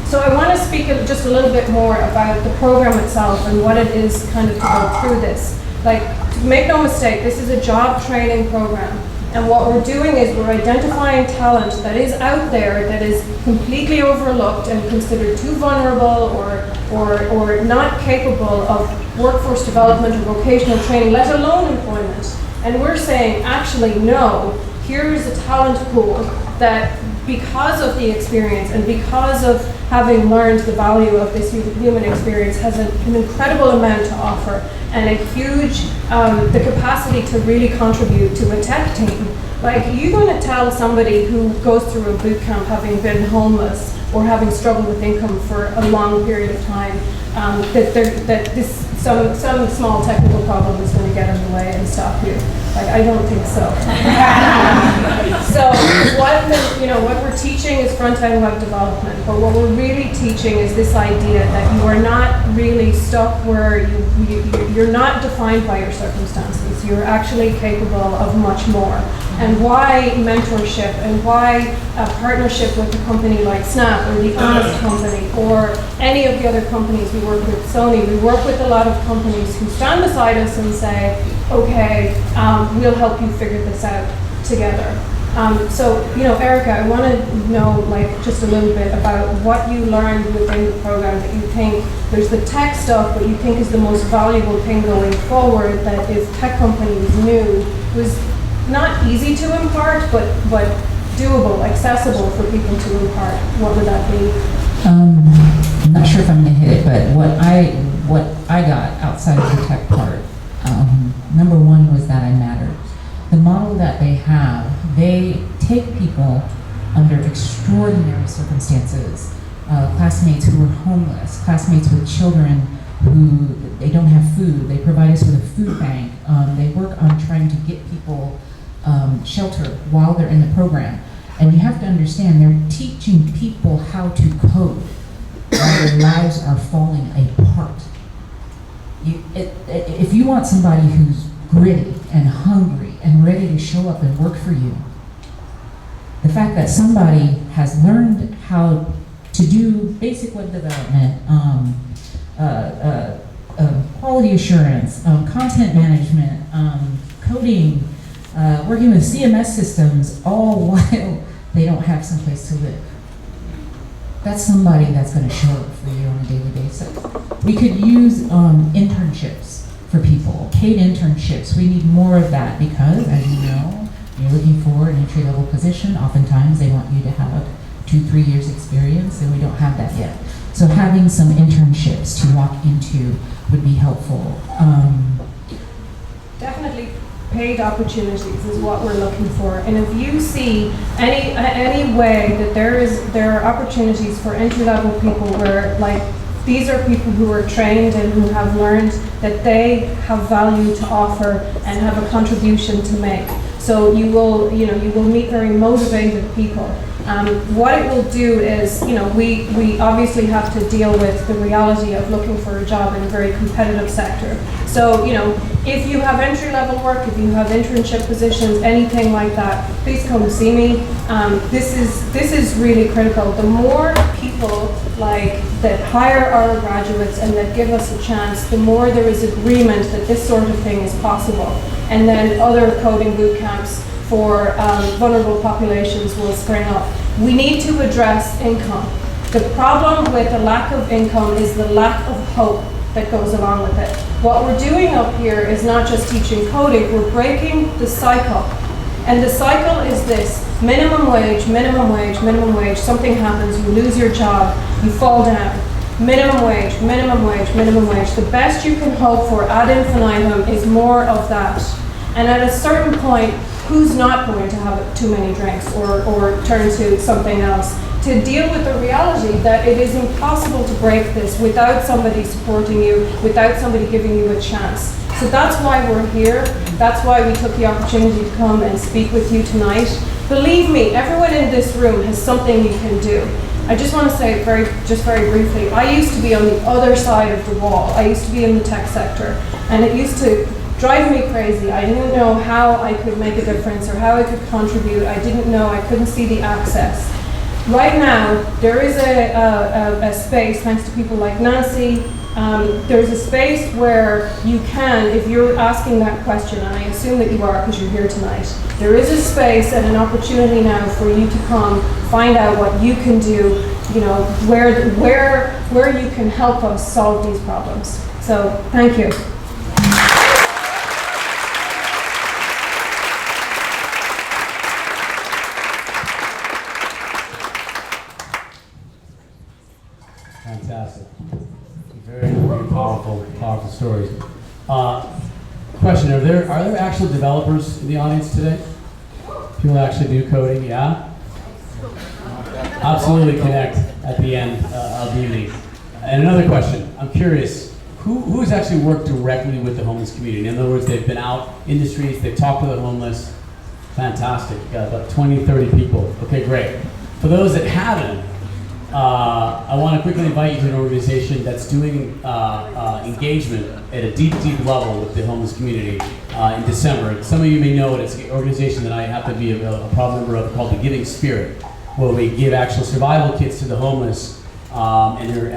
So I want to speak just a little bit more about the program itself and what it is kind of to go through this. Like, make no mistake, this is a job training program. And what we're doing is we're identifying talent that is out there that is completely overlooked and considered too vulnerable or not capable of workforce development or vocational training, let alone employment. And we're saying, actually, no, here's a talent pool that, because of the experience and because of having learned the value of this human experience, has an incredible amount to offer and a huge, the capacity to really contribute to a tech team. Like, you're going to tell somebody who goes through a boot camp having been homeless or having struggled with income for a long period of time, that some small technical problem is going to get in the way and stop you. Like, I don't think so. So what we're teaching is front-end web development, but what we're really teaching is this idea that you are not really stuck where you're not defined by your circumstances. You're actually capable of much more. And why mentorship and why a partnership with a company like Snap or the Honest Company or any of the other companies we work with, Sony, we work with a lot of companies who stand beside us and say, okay, we'll help you figure this out together. So, Erica, I want to know just a little bit about what you learned within the program that you think, there's the tech stuff, but you think is the most valuable thing going forward that if tech companies knew was not easy to impart, but doable, accessible for people to impart. What would that be? I'm not sure if I'm going to hit it, but what I got outside of the tech part, number one was that I mattered. The model that they have, they take people under extraordinary circumstances, classmates who are homeless, classmates with children who they don't have food. They provide us with a food bank. They work on trying to get people shelter while they're in the program. And you have to understand, they're teaching people how to code while their lives are falling apart. If you want somebody who's gritty and hungry and ready to show up and work for you, the fact that somebody has learned how to do basic web development, quality assurance, content management, coding, working with CMS systems, all while they don't have someplace to live. That's somebody that's going to show up for you on a daily basis. We could use internships for people, paid internships. We need more of that because, as you know, you're looking for an entry-level position. Oftentimes they want you to have 2-3 years experience, and we don't have that yet. So having some internships to walk into would be helpful. Definitely paid opportunities is what we're looking for. And if you see any way that there are opportunities for entry-level people where these are people who are trained and who have learned that they have value to offer and have a contribution to make. So you will meet very motivated people. What it will do is, we obviously have to deal with the reality of looking for a job in a very competitive sector. So, if you have entry-level work, if you have internship positions, anything like that, please come see me. This is really critical. The more people that hire our graduates and that give us a chance, the more there is agreement that this sort of thing is possible. And then other coding boot camps for vulnerable populations will spring up. We need to address income. The problem with the lack of income is the lack of hope that goes along with it. What we're doing up here is not just teaching coding, we're breaking the cycle. And the cycle is this: minimum wage, minimum wage, minimum wage, something happens, you lose your job, you fall down. Minimum wage, minimum wage, minimum wage. The best you can hope for ad infinitum is more of that. And at a certain point, who's not going to have too many drinks or turn to something else? To deal with the reality that it is impossible to break this without somebody supporting you, without somebody giving you a chance. So that's why we're here. That's why we took the opportunity to come and speak with you tonight. Believe me, everyone in this room has something you can do. I just want to say very briefly, I used to be on the other side of the wall. I used to be in the tech sector, and it used to drive me crazy. I didn't know how I could make a difference or how I could contribute. I didn't know, I couldn't see the access. Right now, there is a space, thanks to people like Nancy, there's a space where you can, if you're asking that question, and I assume that you are because you're here tonight, there is a space and an opportunity now for you to come, find out what you can do, where you can help us solve these problems. So, thank you. Fantastic. Very, very powerful stories. Question, are there actual developers in the audience today? People that actually do coding, yeah? Absolutely connect at the end of the evening. And another question, I'm curious, who has actually worked directly with the homeless community? In other words, they've been out in the streets, they've talked to the homeless. Fantastic. Got about 20, 30 people. Okay, great. For those that haven't, I want to quickly invite you to an organization that's doing engagement at a deep, deep level with the homeless community in December. Some of you may know it. It's an organization that I happen to be a proud member of called the Giving Spirit, where we give actual survival kits to the homeless and they're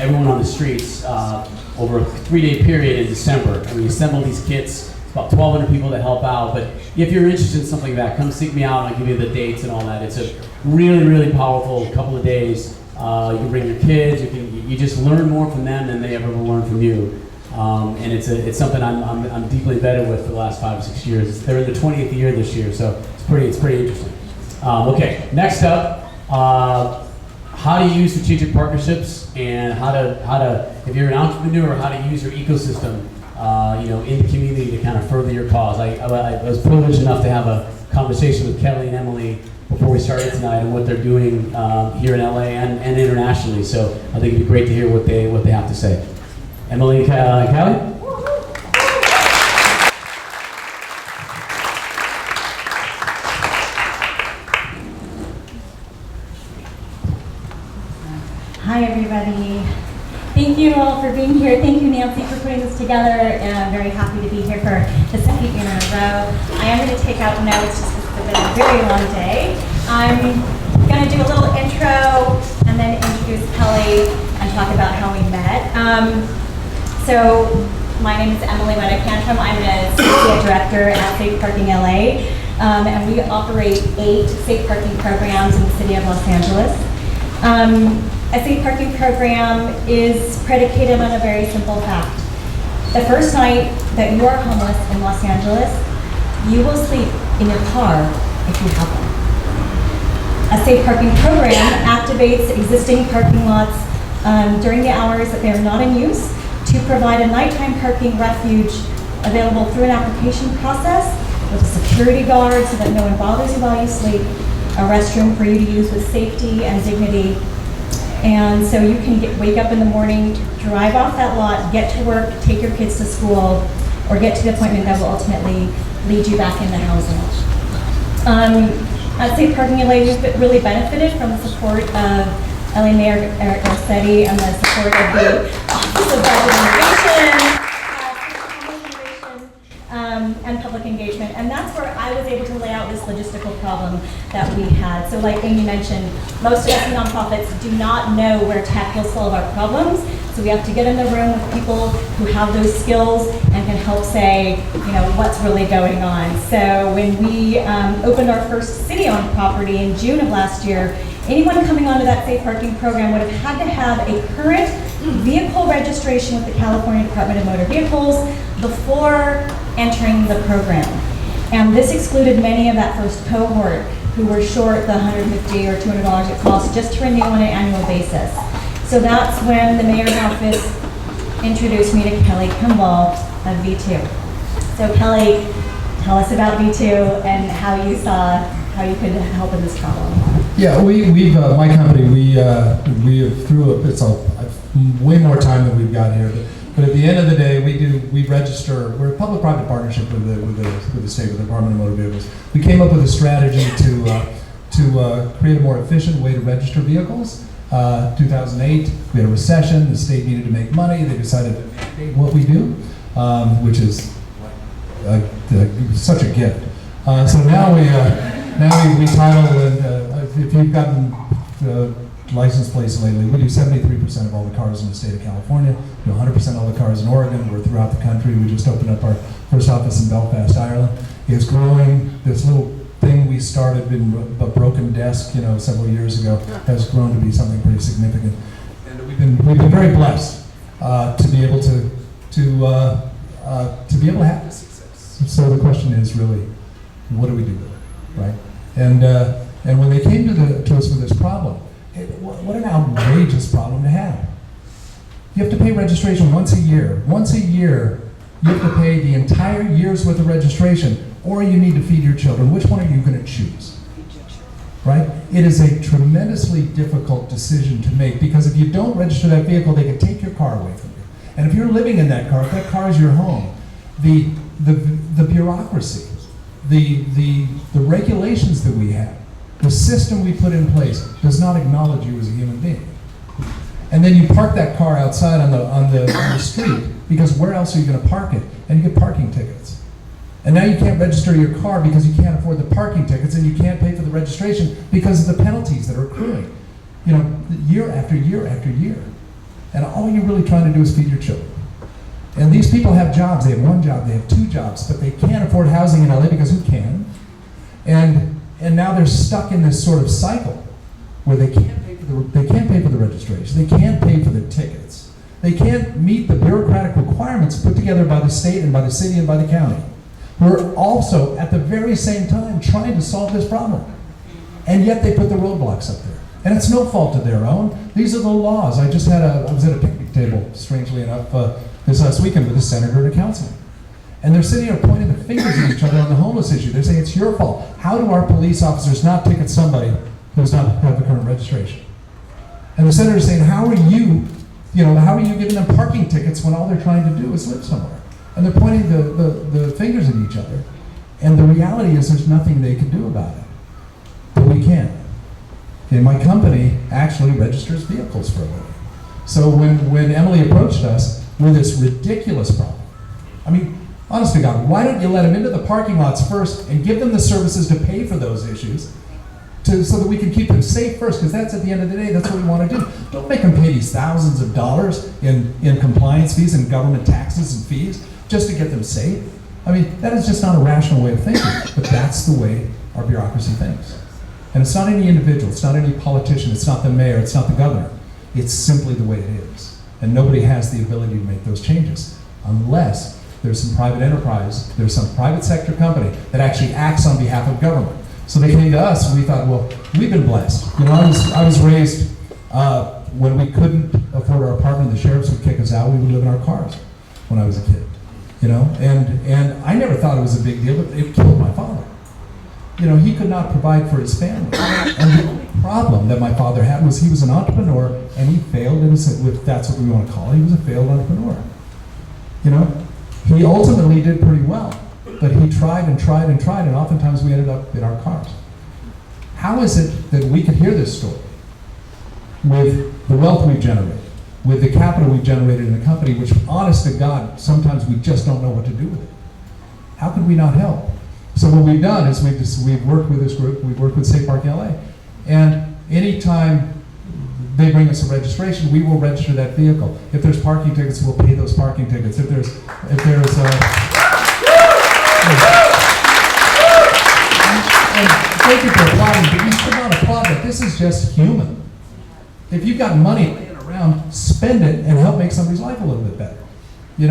everyone on the streets over a 3-day period in December. And we assemble these kits. About 1,200 people that help out, but if you're interested in something like that, come seek me out and I'll give you the dates and all that. It's a really, really powerful couple of days. You can bring your kids, you just learn more from them than they ever will learn from you. And it's something I'm deeply embedded with for the last 5 or 6 years. They're in the 20th year this year, so it's pretty interesting. Okay, next up, how to use strategic partnerships and how to, if you're an entrepreneur, how to use your ecosystem in the community to kind of further your cause. I was privileged enough to have a conversation with Kelly and Emily before we started tonight and what they're doing here in LA and internationally. So I think it'd be great to hear what they have to say. Emily and Kelly? Hi everybody. Thank you all for being here. Thank you, Nancy, for putting this together. And I'm very happy to be here for the second year in a row. I am going to take out notes just because it's been a very long day. I'm going to do a little intro and then introduce Kelly and talk about how we met. So my name is Emily Meta-Cantrum. I'm an associate director at Safe Parking LA. And we operate 8 safe parking programs in the city of Los Angeles. A safe parking program is predicated on a very simple fact. The first night that you are homeless in Los Angeles, you will sleep in your car if you have one. A safe parking program activates existing parking lots during the hours that they are not in use to provide a nighttime parking refuge available through an application process with a security guard so that no one bothers you while you sleep, a restroom for you to use with safety and dignity. And so you can wake up in the morning, drive off that lot, get to work, take your kids to school, or get to the appointment that will ultimately lead you back into housing. At Safe Parking LA, we've really benefited from the support of LA Mayor Eric Garcetti and the support of the Office of Budget Innovation, and public engagement. And that's where I was able to lay out this logistical problem that we had. So like Amy mentioned, most of us nonprofits do not know where tech will solve our problems. So we have to get in the room with people who have those skills and can help say, what's really going on. So when we opened our first city-owned property in June of last year, anyone coming onto that safe parking program would have had to have a current vehicle registration with the California Department of Motor Vehicles before entering the program. And this excluded many of that first cohort who were short the $150 or $200 it costs just to renew on an annual basis. So that's when the mayor's office introduced me to Kelly Kimball of V2. So Kelly, tell us about V2 and how you saw how you could help in this problem. Yeah, we've my company, we have it's way more time than we've got here. But at the end of the day, we register. We're a public-private partnership with the state, with the Department of Motor Vehicles. We came up with a strategy to create a more efficient way to register vehicles. 2008, we had a recession. The state needed to make money. They decided to make what we do, which is such a gift. So now we title, and if you've gotten license plates lately, we do 73% of all the cars in the state of California, we do 100% of all the cars in Oregon, we're throughout the country. We just opened up our first office in Belfast, Ireland. It's growing. This little thing we started in a broken desk, several years ago, has grown to be something pretty significant. And we've been very blessed to be able to have this success. So the question is really, what do we do with it, right? And when they came to us with this problem, what an outrageous problem to have. You have to pay registration once a year. Once a year, you have to pay the entire year's worth of registration, or you need to feed your children. Which one are you going to choose? Right? It is a tremendously difficult decision to make, because if you don't register that vehicle, they can take your car away from you. And if you're living in that car, if that car is your home, the bureaucracy the regulations that we have, the system we put in place does not acknowledge you as a human being. And then you park that car outside on the street, because where else are you going to park it? And you get parking tickets. And now you can't register your car because you can't afford the parking tickets, and you can't pay for the registration because of the penalties that are accruing, year after year after year. And all you're really trying to do is feed your children. And these people have jobs. They have one job, they have two jobs, but they can't afford housing in LA because who can? And now they're stuck in this sort of cycle where they can't pay for the registration, they can't pay for the tickets, they can't meet the bureaucratic requirements put together by the state and by the city and by the county, who are also at the very same time trying to solve this problem. And yet they put the roadblocks up there. And it's no fault of their own. These are the laws. I was at a picnic table, strangely enough, this last weekend with a senator and a councilman. And they're sitting there pointing the fingers at each other on the homeless issue. They're saying, it's your fault. How do our police officers not ticket somebody who does not have the current registration? And the senator's saying, how are you giving them parking tickets when all they're trying to do is live somewhere? And they're pointing the fingers at each other. And the reality is there's nothing they can do about it. But we can. Okay, my company actually registers vehicles for a living. So when Emily approached us with this ridiculous problem, I mean, honest to God, why don't you let them into the parking lots first and give them the services to pay for those issues so that we can keep them safe first, because that's at the end of the day, that's what we want to do. Don't make them pay these thousands of dollars in compliance fees and government taxes and fees just to get them safe. I mean, that is just not a rational way of thinking, but that's the way our bureaucracy thinks. And it's not any individual, it's not any politician, it's not the mayor, it's not the governor. It's simply the way it is. And nobody has the ability to make those changes unless there's some private enterprise, there's some private sector company that actually acts on behalf of government. So they came to us and we thought, well, we've been blessed. I was raised when we couldn't afford our apartment, the sheriffs would kick us out, we would live in our cars when I was a kid. And I never thought it was a big deal, but it killed my father. He could not provide for his family. And the only problem that my father had was he was an entrepreneur and he failed, if that's what we want to call it. He was a failed entrepreneur. He ultimately did pretty well, but he tried and tried and tried, and oftentimes we ended up in our cars. How is it that we could hear this story with the wealth we've generated, with the capital we've generated in the company, which, honest to God, sometimes we just don't know what to do with it? How could we not help? So what we've done is we've worked with this group, we've worked with Safe Park LA, and anytime they bring us a registration, we will register that vehicle. If there's parking tickets, we'll pay those parking tickets. And thank you for applauding, but you should not applaud that. This is just human. If you've got money laying around, spend it and help make somebody's life a little bit better. We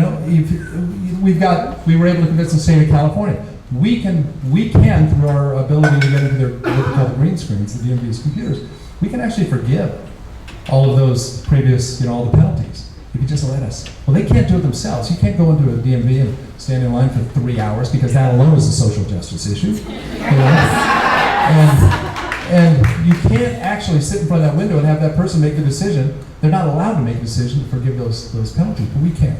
were able to convince the state of California. We can, through our ability to get into their, what they call the green screens, the DMV's computers, we can actually forgive all of those previous, all the penalties, if you just let us. Well, they can't do it themselves. You can't go into a DMV and stand in line for 3 hours, because that alone is a social justice issue. And you can't actually sit in front of that window and have that person make the decision. They're not allowed to make a decision to forgive those penalties, but we can.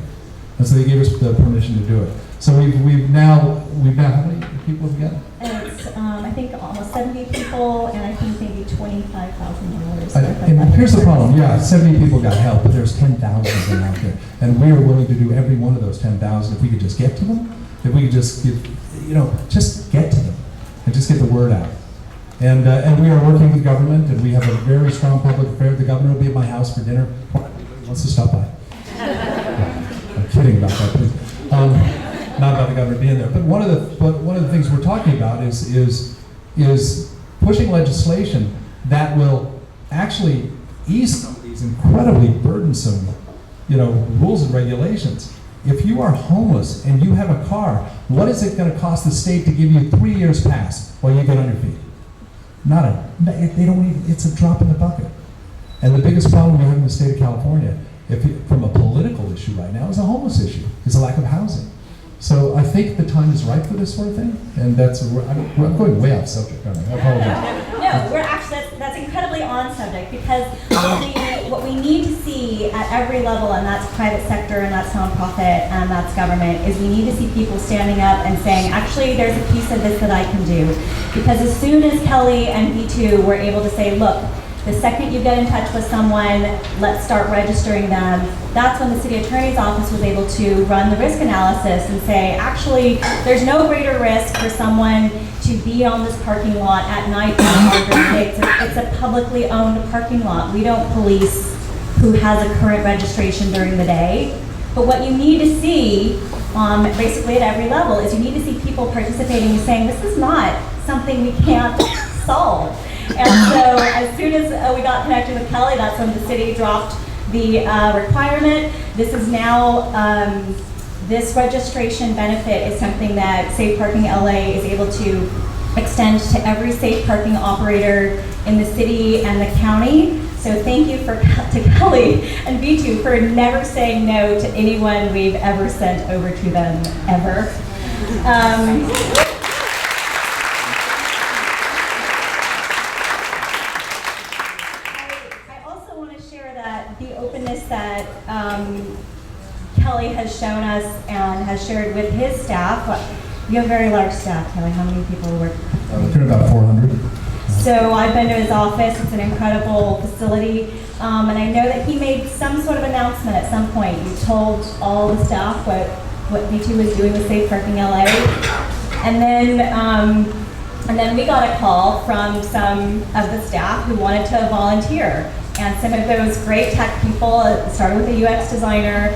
And so they gave us the permission to do it. So we've now, how many people have we got? It's, I think almost 70 people, and I think maybe $25,000. And here's the problem, 70 people got help, but there's 10,000 of them out there. And we are willing to do every one of those 10,000 if we could just get to them, if we could just just get to them and just get the word out. And we are working with government, and we have a very strong public affair. The governor will be at my house for dinner. He wants to stop by. I'm kidding about that, please. Not about the governor being there, but one of the things we're talking about is pushing legislation that will actually ease some of these incredibly burdensome, rules and regulations. If you are homeless and you have a car, what is it going to cost the state to give you 3 years pass while you get on your feet? It's a drop in the bucket. And the biggest problem we have in the state of California, from a political issue right now, is a homeless issue, is a lack of housing. So I think the time is right for this sort of thing, and I'm going way off subject, aren't I? I apologize. No, we're actually, that's incredibly on subject, because what we need to see at every level, and that's private sector, and that's nonprofit, and that's government, is we need to see people standing up and saying, actually, there's a piece of this that I can do. Because as soon as Kelly and B2 were able to say, look, the second you get in touch with someone, let's start registering them, that's when the city attorney's office was able to run the risk analysis and say, actually, there's no greater risk for someone to be on this parking lot at night it's a publicly owned parking lot. We don't police who has a current registration during the day. But what you need to see, basically at every level, is you need to see people participating and saying, this is not something we can't solve. And so as soon as we got connected with Kelly, that's when the city dropped the requirement. This is now, this registration benefit is something that Safe Parking LA is able to extend to every safe parking operator in the city and the county. So thank you to Kelly and B2 for never saying no to anyone we've ever sent over to them, ever. I also want to share that the openness that Kelly has shown us and has shared with his staff. You have a very large staff, Kelly. How many people work? We're about 400. So I've been to his office. It's an incredible facility. And I know that he made some sort of announcement at some point. He told all the staff what B2 was doing with Safe Parking LA. And then we got a call from some of the staff who wanted to volunteer. And some of those great tech people, started with a UX designer,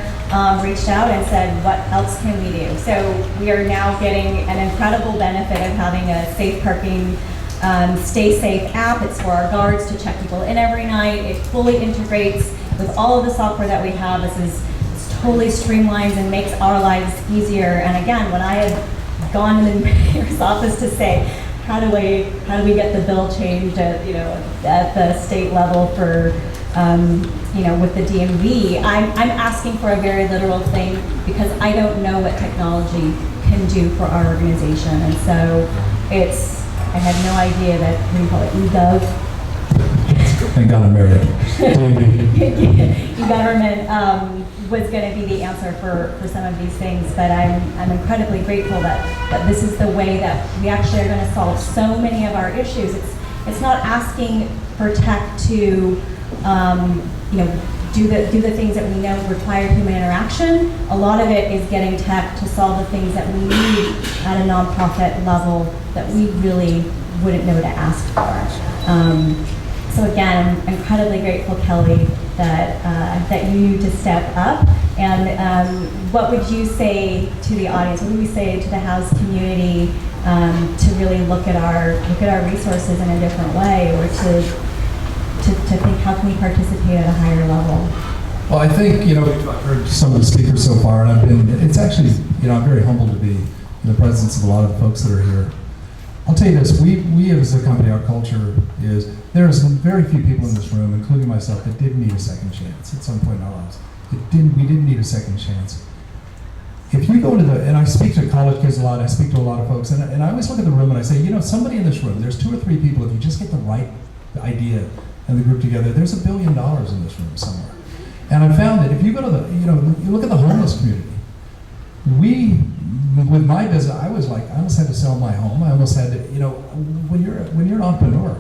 reached out and said, what else can we do? So we are now getting an incredible benefit of having a safe parking, stay safe app. It's for our guards to check people in every night. It fully integrates with all of the software that we have. This totally streamlines and makes our lives easier. And again, when I had gone to the mayor's office to say, how do we get the bill changed at the state level for with the DMV? I'm asking for a very literal thing because I don't know what technology can do for our organization, and so I had no idea that what do you call it, eGov. Thank God I'm married. E-government was going to be the answer for some of these things, but I'm incredibly grateful that this is the way that we actually are going to solve so many of our issues. It's not asking for tech to do the things that we know require human interaction. A lot of it is getting tech to solve the things that we need at a nonprofit level that we really wouldn't know to ask for. So again, I'm incredibly grateful, Kelly, that you need to step up. And what would you say to the audience? What would we say to the house community to really look at our resources in a different way, or to think how can we participate at a higher level? Well, I think I've heard some of the speakers so far, and it's actually I'm very humbled to be in the presence of a lot of the folks that are here. I'll tell you this: we as a company, our culture is there's very few people in this room, including myself, that didn't need a second chance at some point in our lives. We didn't need a second chance. If you go to and I speak to college kids a lot, I speak to a lot of folks, and I always look at the room and I say, somebody in this room, there's 2 or 3 people, if you just get the right idea and the group together, there's $1 billion in this room somewhere. And I found that if you go to you look at the homeless community, with my business, I almost had to sell my home. I almost had to, when you're an entrepreneur,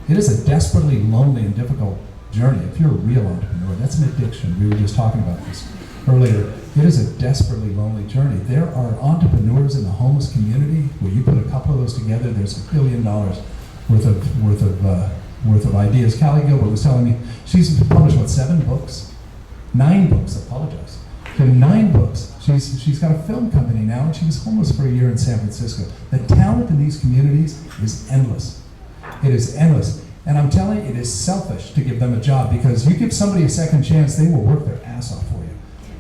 it is a desperately lonely and difficult journey. If you're a real entrepreneur, that's an addiction. We were just talking about this earlier. It is a desperately lonely journey. There are entrepreneurs in the homeless community where you put a couple of those together, there's $1 billion worth of ideas. Callie Gilbert was telling me she's published 7 books, 9 books. I apologize. 9 books. She's got a film company now, and she was homeless for a year in San Francisco. The talent in these communities is endless. It is endless. And I'm telling you, it is selfish to give them a job, because you give somebody a second chance, they will work their ass off for you,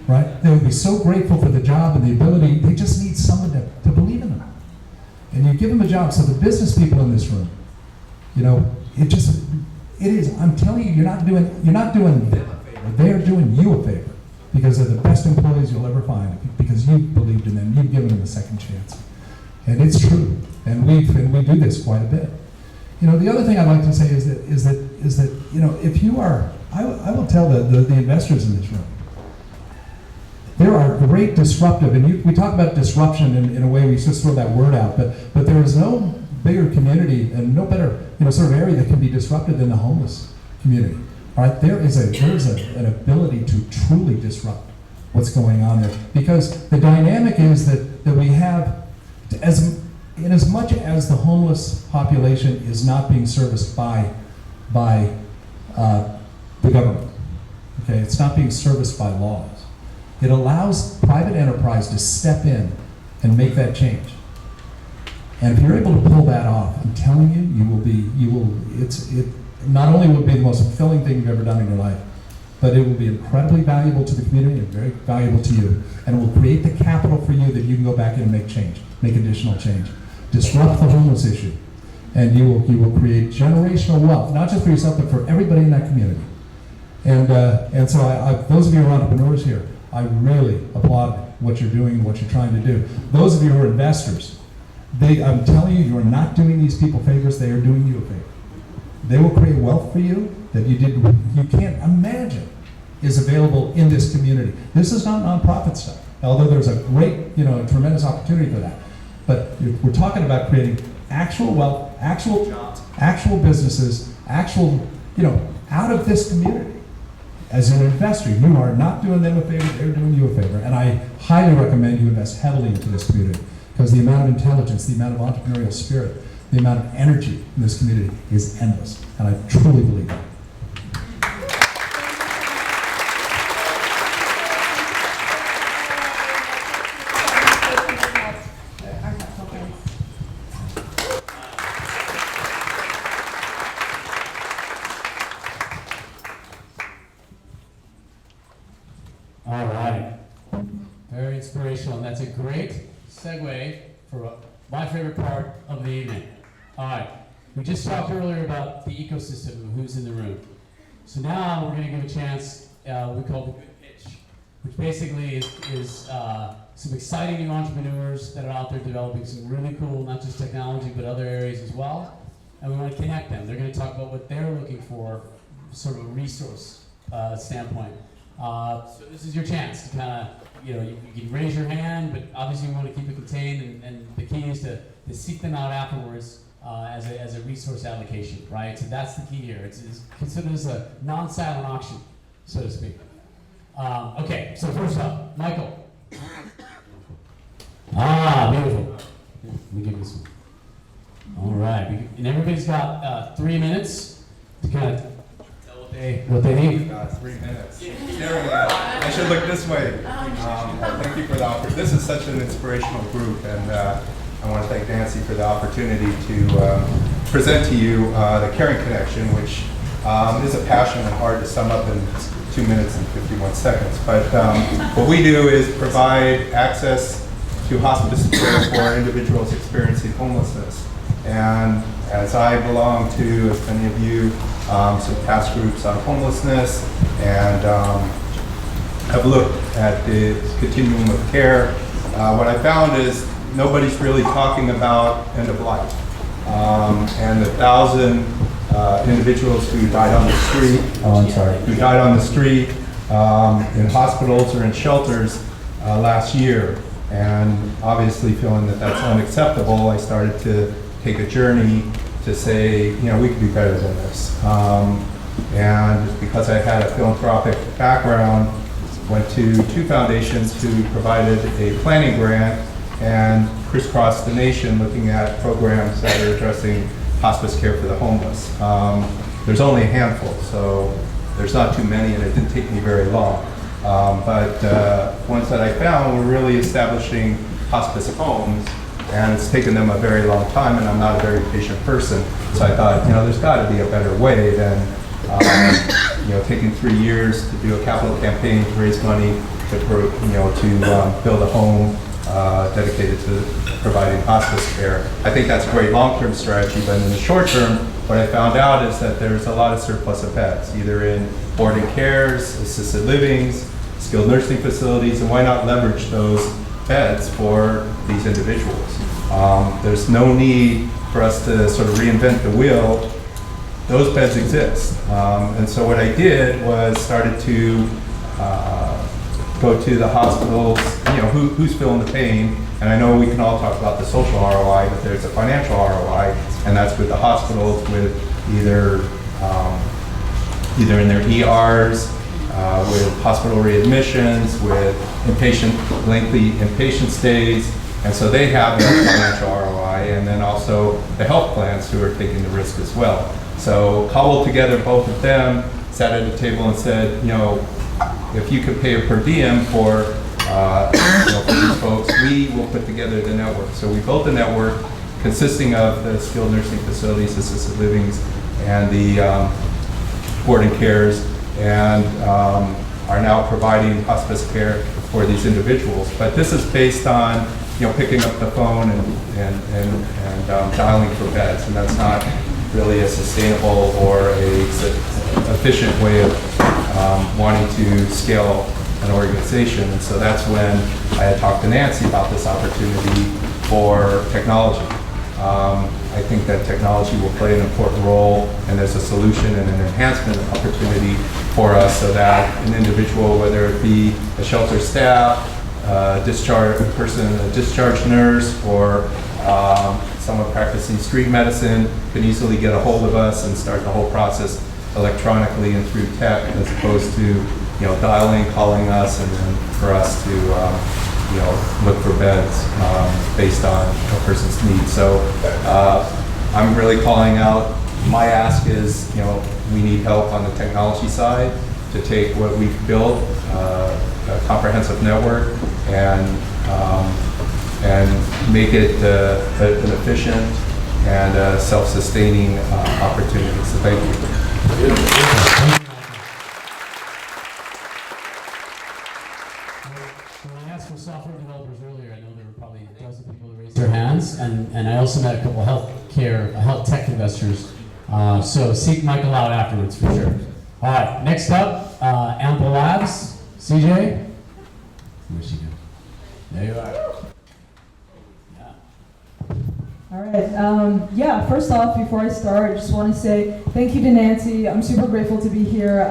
right? They will be so grateful for the job and the ability. They just need someone to believe in them. And you give them a job. So the business people in this room, it is. I'm telling you, you're not doing them a favor. They are doing you a favor, because they're the best employees you'll ever find, because you believed in them, you've given them a second chance. And it's true. And we do this quite a bit. The other thing I'd like to say is that if you are I will tell the investors in this room, there are great disruptive, and we talk about disruption in a way, we just throw that word out, but there is no bigger community and no better sort of area that can be disrupted than the homeless community. All right, there is an ability to truly disrupt what's going on there, because the dynamic is that we have, in as much as the homeless population is not being serviced by the government, okay, it's not being serviced by laws. It allows private enterprise to step in and make that change. And if you're able to pull that off, I'm telling you, it not only will it be the most fulfilling thing you've ever done in your life, but it will be incredibly valuable to the community and very valuable to you. And it will create the capital for you that you can go back in and make change, make additional change. Disrupt the homeless issue. And you will create generational wealth, not just for yourself, but for everybody in that community. And so those of you who are entrepreneurs here, I really applaud what you're doing and what you're trying to do. Those of you who are investors, I'm telling you, are not doing these people favors, they are doing you a favor. They will create wealth for you that you can't imagine is available in this community. This is not nonprofit stuff, although there's a great, tremendous opportunity for that. But we're talking about creating actual wealth, actual jobs, actual businesses, actual, out of this community. As an investor, you are not doing them a favor, they're doing you a favor. And I highly recommend you invest heavily into this community, because the amount of intelligence, the amount of entrepreneurial spirit, the amount of energy in this community is endless. And I truly believe that. All right. Very inspirational, and that's a great segue for my favorite part of the evening. All right. We just talked earlier about the ecosystem of who's in the room. So now we're going to give a chance, we call the good pitch, which basically is some exciting new entrepreneurs that are out there developing some really cool, not just technology, but other areas as well. And we want to connect them. They're going to talk about what they're looking for, sort of a resource standpoint. So this is your chance to kind of, you can raise your hand, but obviously you want to keep it contained, and the key is to seek them out afterwards as a resource allocation, right? So that's the key here. It's considered as a non-silent auction, so to speak. Okay, so first up, Michael. Beautiful. Let me give you some. All right, and everybody's got 3 minutes to kind of tell what they need. 3 minutes. Staring at it. I should look this way. Thank you for the opportunity. This is such an inspirational group, and I want to thank Nancy for the opportunity to present to you the Caring Connection, which is a passion and hard to sum up in 2 minutes and 51 seconds. But what we do is provide access to hospice care for individuals experiencing homelessness. And as I belong to, as many of you, some past groups on homelessness, and have looked at the continuum of care, what I found is nobody's really talking about end of life. And the 1,000 individuals who died on the street, who died on the street in hospitals or in shelters last year. And obviously feeling that that's unacceptable, I started to take a journey to say, we could be better than this. And because I had a philanthropic background, went to 2 foundations who provided a planning grant and crisscrossed the nation looking at programs that are addressing hospice care for the homeless. There's only a handful, so there's not too many, and it didn't take me very long. But ones that I found were really establishing hospice homes, and it's taken them a very long time, and I'm not a very patient person. So I thought, there's got to be a better way than taking 3 years to do a capital campaign to raise money to build a home dedicated to providing hospice care. I think that's a great long-term strategy, but in the short term, what I found out is that there's a lot of surplus of beds, either in boarding cares, assisted livings, skilled nursing facilities, and why not leverage those beds for these individuals? There's no need for us to sort of reinvent the wheel. those beds exist. And so what I did was started to go to the hospitals, who's feeling the pain. And I know we can all talk about the social ROI, but there's a financial ROI, and that's with the hospitals with either in their ERs, with hospital readmissions, with lengthy inpatient stays. And so they have that financial ROI, and then also the health plans who are taking the risk as well. So cobbled together both of them, sat at a table and said, if you could pay a per diem for these folks, we will put together the network. So we built a network consisting of the skilled nursing facilities, assisted livings, and the board and cares, and are now providing hospice care for these individuals. But this is based on picking up the phone and dialing for beds, and that's not really a sustainable or a efficient way of wanting to scale an organization. And so that's when I had talked to Nancy about this opportunity for technology. I think that technology will play an important role, and there's a solution and an enhancement opportunity for us so that an individual, whether it be a shelter staff, a discharged nurse, or someone practicing street medicine, can easily get a hold of us and start the whole process electronically and through tech, as opposed to dialing, calling us, and then for us to look for beds based on a person's needs. So I'm really calling out. My ask is, we need help on the technology side to take what we've built, a comprehensive network, and make it an efficient and self-sustaining opportunity. So thank you. When I asked for software developers earlier, I know there were probably a dozen people that raised their hands, and I also met a couple health tech investors. So seek Michael out afterwards for sure. All right, next up, Ample Labs. CJ? Where's she go? There you are. All right. First off, before I start, I just want to say thank you to Nancy. I'm super grateful to be here.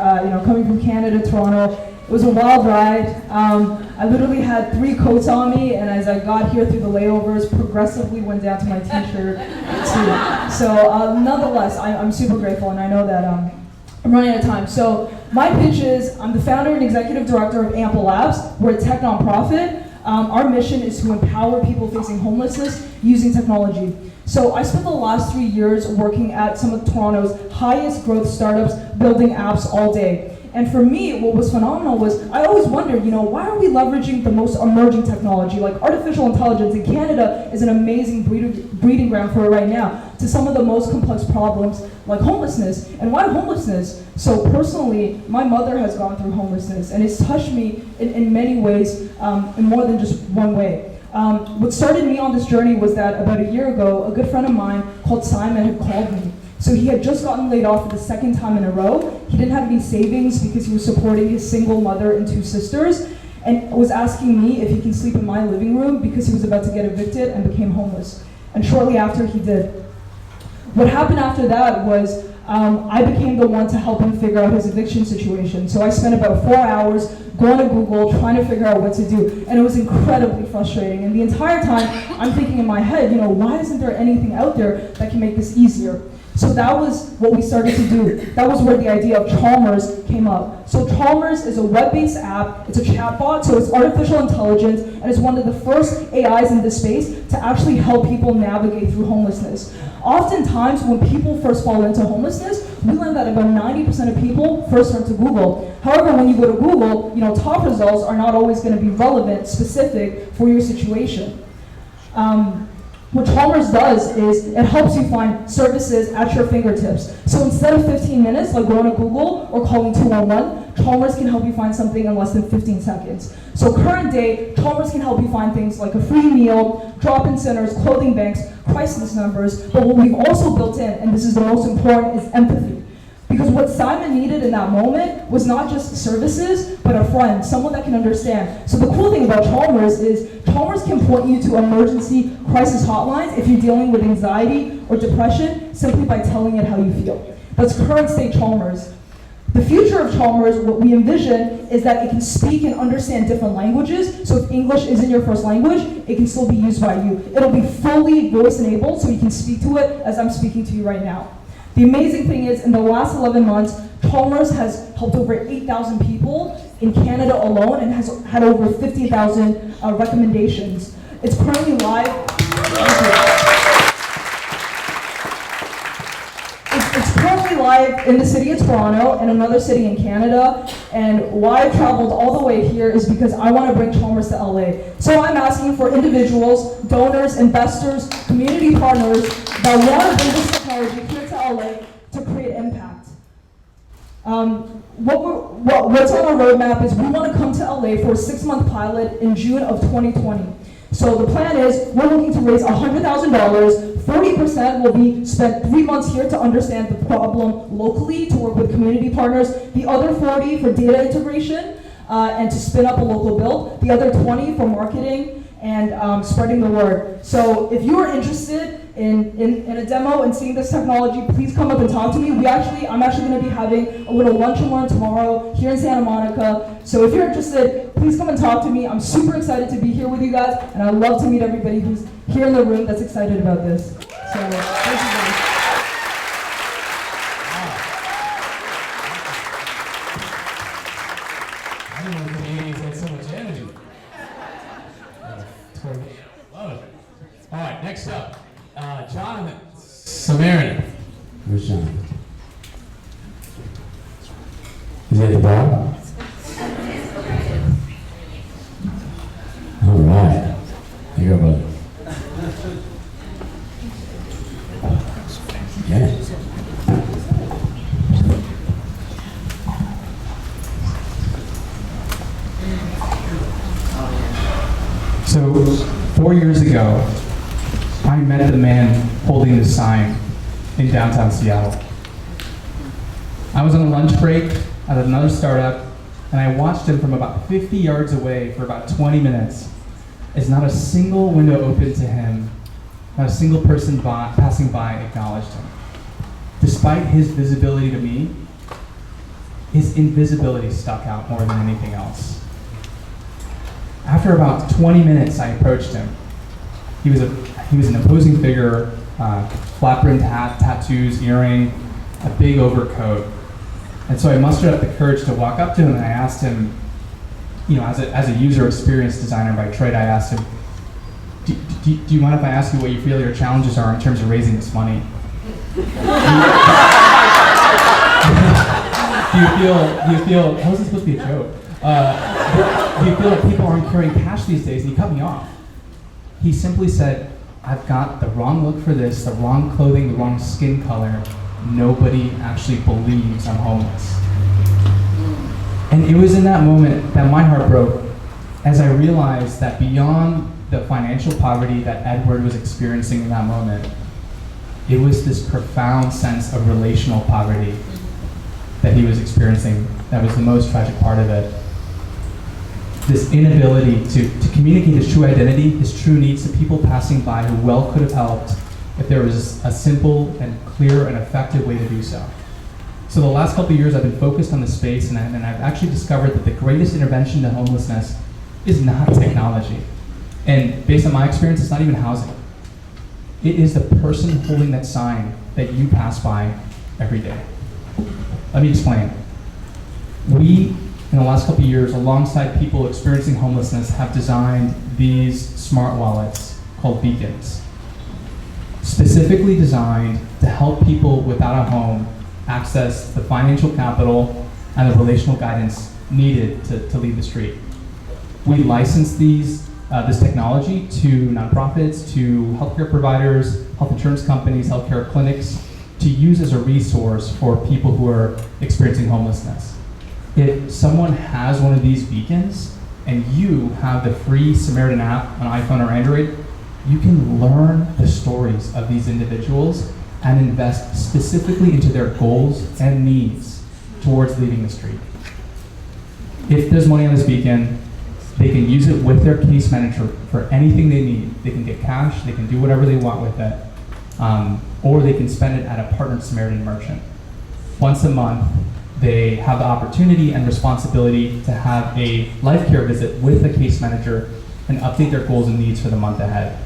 Coming from Canada, Toronto, it was a wild ride. I literally had 3 coats on me, and as I got here through the layovers, progressively went down to my t-shirt too. So nonetheless, I'm super grateful, and I know that I'm running out of time. So my pitch is, I'm the founder and executive director of Ample Labs. We're a tech nonprofit. Our mission is to empower people facing homelessness using technology. So I spent the last 3 years working at some of Toronto's highest growth startups, building apps all day. And for me, what was phenomenal was, I always wondered, why are we leveraging the most emerging technology? Like artificial intelligence in Canada is an amazing breeding ground for it right now, to some of the most complex problems like homelessness. And why homelessness? So personally, my mother has gone through homelessness, and it's touched me in many ways, in more than just one way. What started me on this journey was that about a year ago, a good friend of mine called Simon had called me. So he had just gotten laid off for the 2nd time in a row. He didn't have any savings because he was supporting his single mother and 2 sisters, and was asking me if he can sleep in my living room because he was about to get evicted and became homeless. And shortly after, he did. What happened after that was I became the one to help him figure out his eviction situation. So I spent about 4 hours going to Google, trying to figure out what to do. And it was incredibly frustrating. And the entire time, I'm thinking in my head, why isn't there anything out there that can make this easier? So that was what we started to do. That was where the idea of Chalmers came up. So Chalmers is a web-based app. It's a chatbot, so it's artificial intelligence, and it's one of the first AIs in this space to actually help people navigate through homelessness. Oftentimes, when people first fall into homelessness, we learn that about 90% of people first turn to Google. However, when you go to Google, top results are not always going to be relevant, specific for your situation. What Chalmers does is it helps you find services at your fingertips. So instead of 15 minutes, like going to Google or calling 211, Chalmers can help you find something in less than 15 seconds. So current day, Chalmers can help you find things like a free meal, drop-in centers, clothing banks, crisis numbers, but what we've also built in, and this is the most important, is empathy. Because what Simon needed in that moment was not just services, but a friend, someone that can understand. So the cool thing about Chalmers is Chalmers can point you to emergency crisis hotlines if you're dealing with anxiety or depression, simply by telling it how you feel. That's current state Chalmers. The future of Chalmers, what we envision, is that it can speak and understand different languages. So if English isn't your first language, it can still be used by you. It'll be fully voice enabled, so you can speak to it as I'm speaking to you right now. The amazing thing is, in the last 11 months, Chalmers has helped over 8,000 people in Canada alone and has had over 50,000 recommendations. It's currently live. It's currently live in the city of Toronto and another city in Canada. And why I've traveled all the way here is because I want to bring Chalmers to LA. So I'm asking for individuals, donors, investors, community partners that want to bring this technology here to LA to create impact. What's on our roadmap is we want to come to LA for a 6-month pilot in June of 2020. So the plan is we're looking to raise $100,000. 40% will be spent 3 months here to understand the problem locally, to work with community partners. The other 40 for data integration and to spin up a local build. The other 20 for marketing and spreading the word. So if you are interested in a demo and seeing this technology, please come up and talk to me. I'm actually going to be having a little lunch and learn tomorrow here in Santa Monica. So if you're interested, please come and talk to me. I'm super excited to be here with you guys, and I'd love to meet everybody who's here in the room that's excited about this. So thank you guys. I didn't know Canadians had so much energy. Love it. All right, next up, Jonathan Samaritan. Where's Jonathan? Is he at the bar? All right. Here you go, brother. Yeah. So, 4 years ago, I met the man holding the sign in downtown Seattle. I was on a lunch break at another startup, and I watched him from about 50 yards away for about 20 minutes, as not a single window open to him, not a single person passing by acknowledged him. Despite his visibility to me, his invisibility stuck out more than anything else. After about 20 minutes, I approached him. He was an imposing figure, flat-brimmed hat, tattoos, earring, a big overcoat. And so I mustered up the courage to walk up to him, and I asked him, as a user experience designer by trade, I asked him, do you mind if I ask you what you feel your challenges are in terms of raising this money? Do you feel, how is this supposed to be a joke? Do you feel like people aren't carrying cash these days? And he cut me off. He simply said, I've got the wrong look for this, the wrong clothing, the wrong skin color. Nobody actually believes I'm homeless. And it was in that moment that my heart broke as I realized that beyond the financial poverty that Edward was experiencing in that moment, it was this profound sense of relational poverty that he was experiencing that was the most tragic part of it. This inability to communicate his true identity, his true needs to people passing by who well could have helped if there was a simple and clear and effective way to do so. So the last couple of years I've been focused on this space, and I've actually discovered that the greatest intervention to homelessness is not technology. And based on my experience, it's not even housing. It is the person holding that sign that you pass by every day. Let me explain. We, in the last couple of years, alongside people experiencing homelessness, have designed these smart wallets called beacons, specifically designed to help people without a home access the financial capital and the relational guidance needed to leave the street. We license this technology to nonprofits, to healthcare providers, health insurance companies, healthcare clinics, to use as a resource for people who are experiencing homelessness. If someone has one of these beacons and you have the free Samaritan app on iPhone or Android, you can learn the stories of these individuals and invest specifically into their goals and needs towards leaving the street. If there's money on this beacon, they can use it with their case manager for anything they need. They can get cash, they can do whatever they want with it, or they can spend it at a partnered Samaritan merchant. once a month, they have the opportunity and responsibility to have a life care visit with a case manager and update their goals and needs for the month ahead.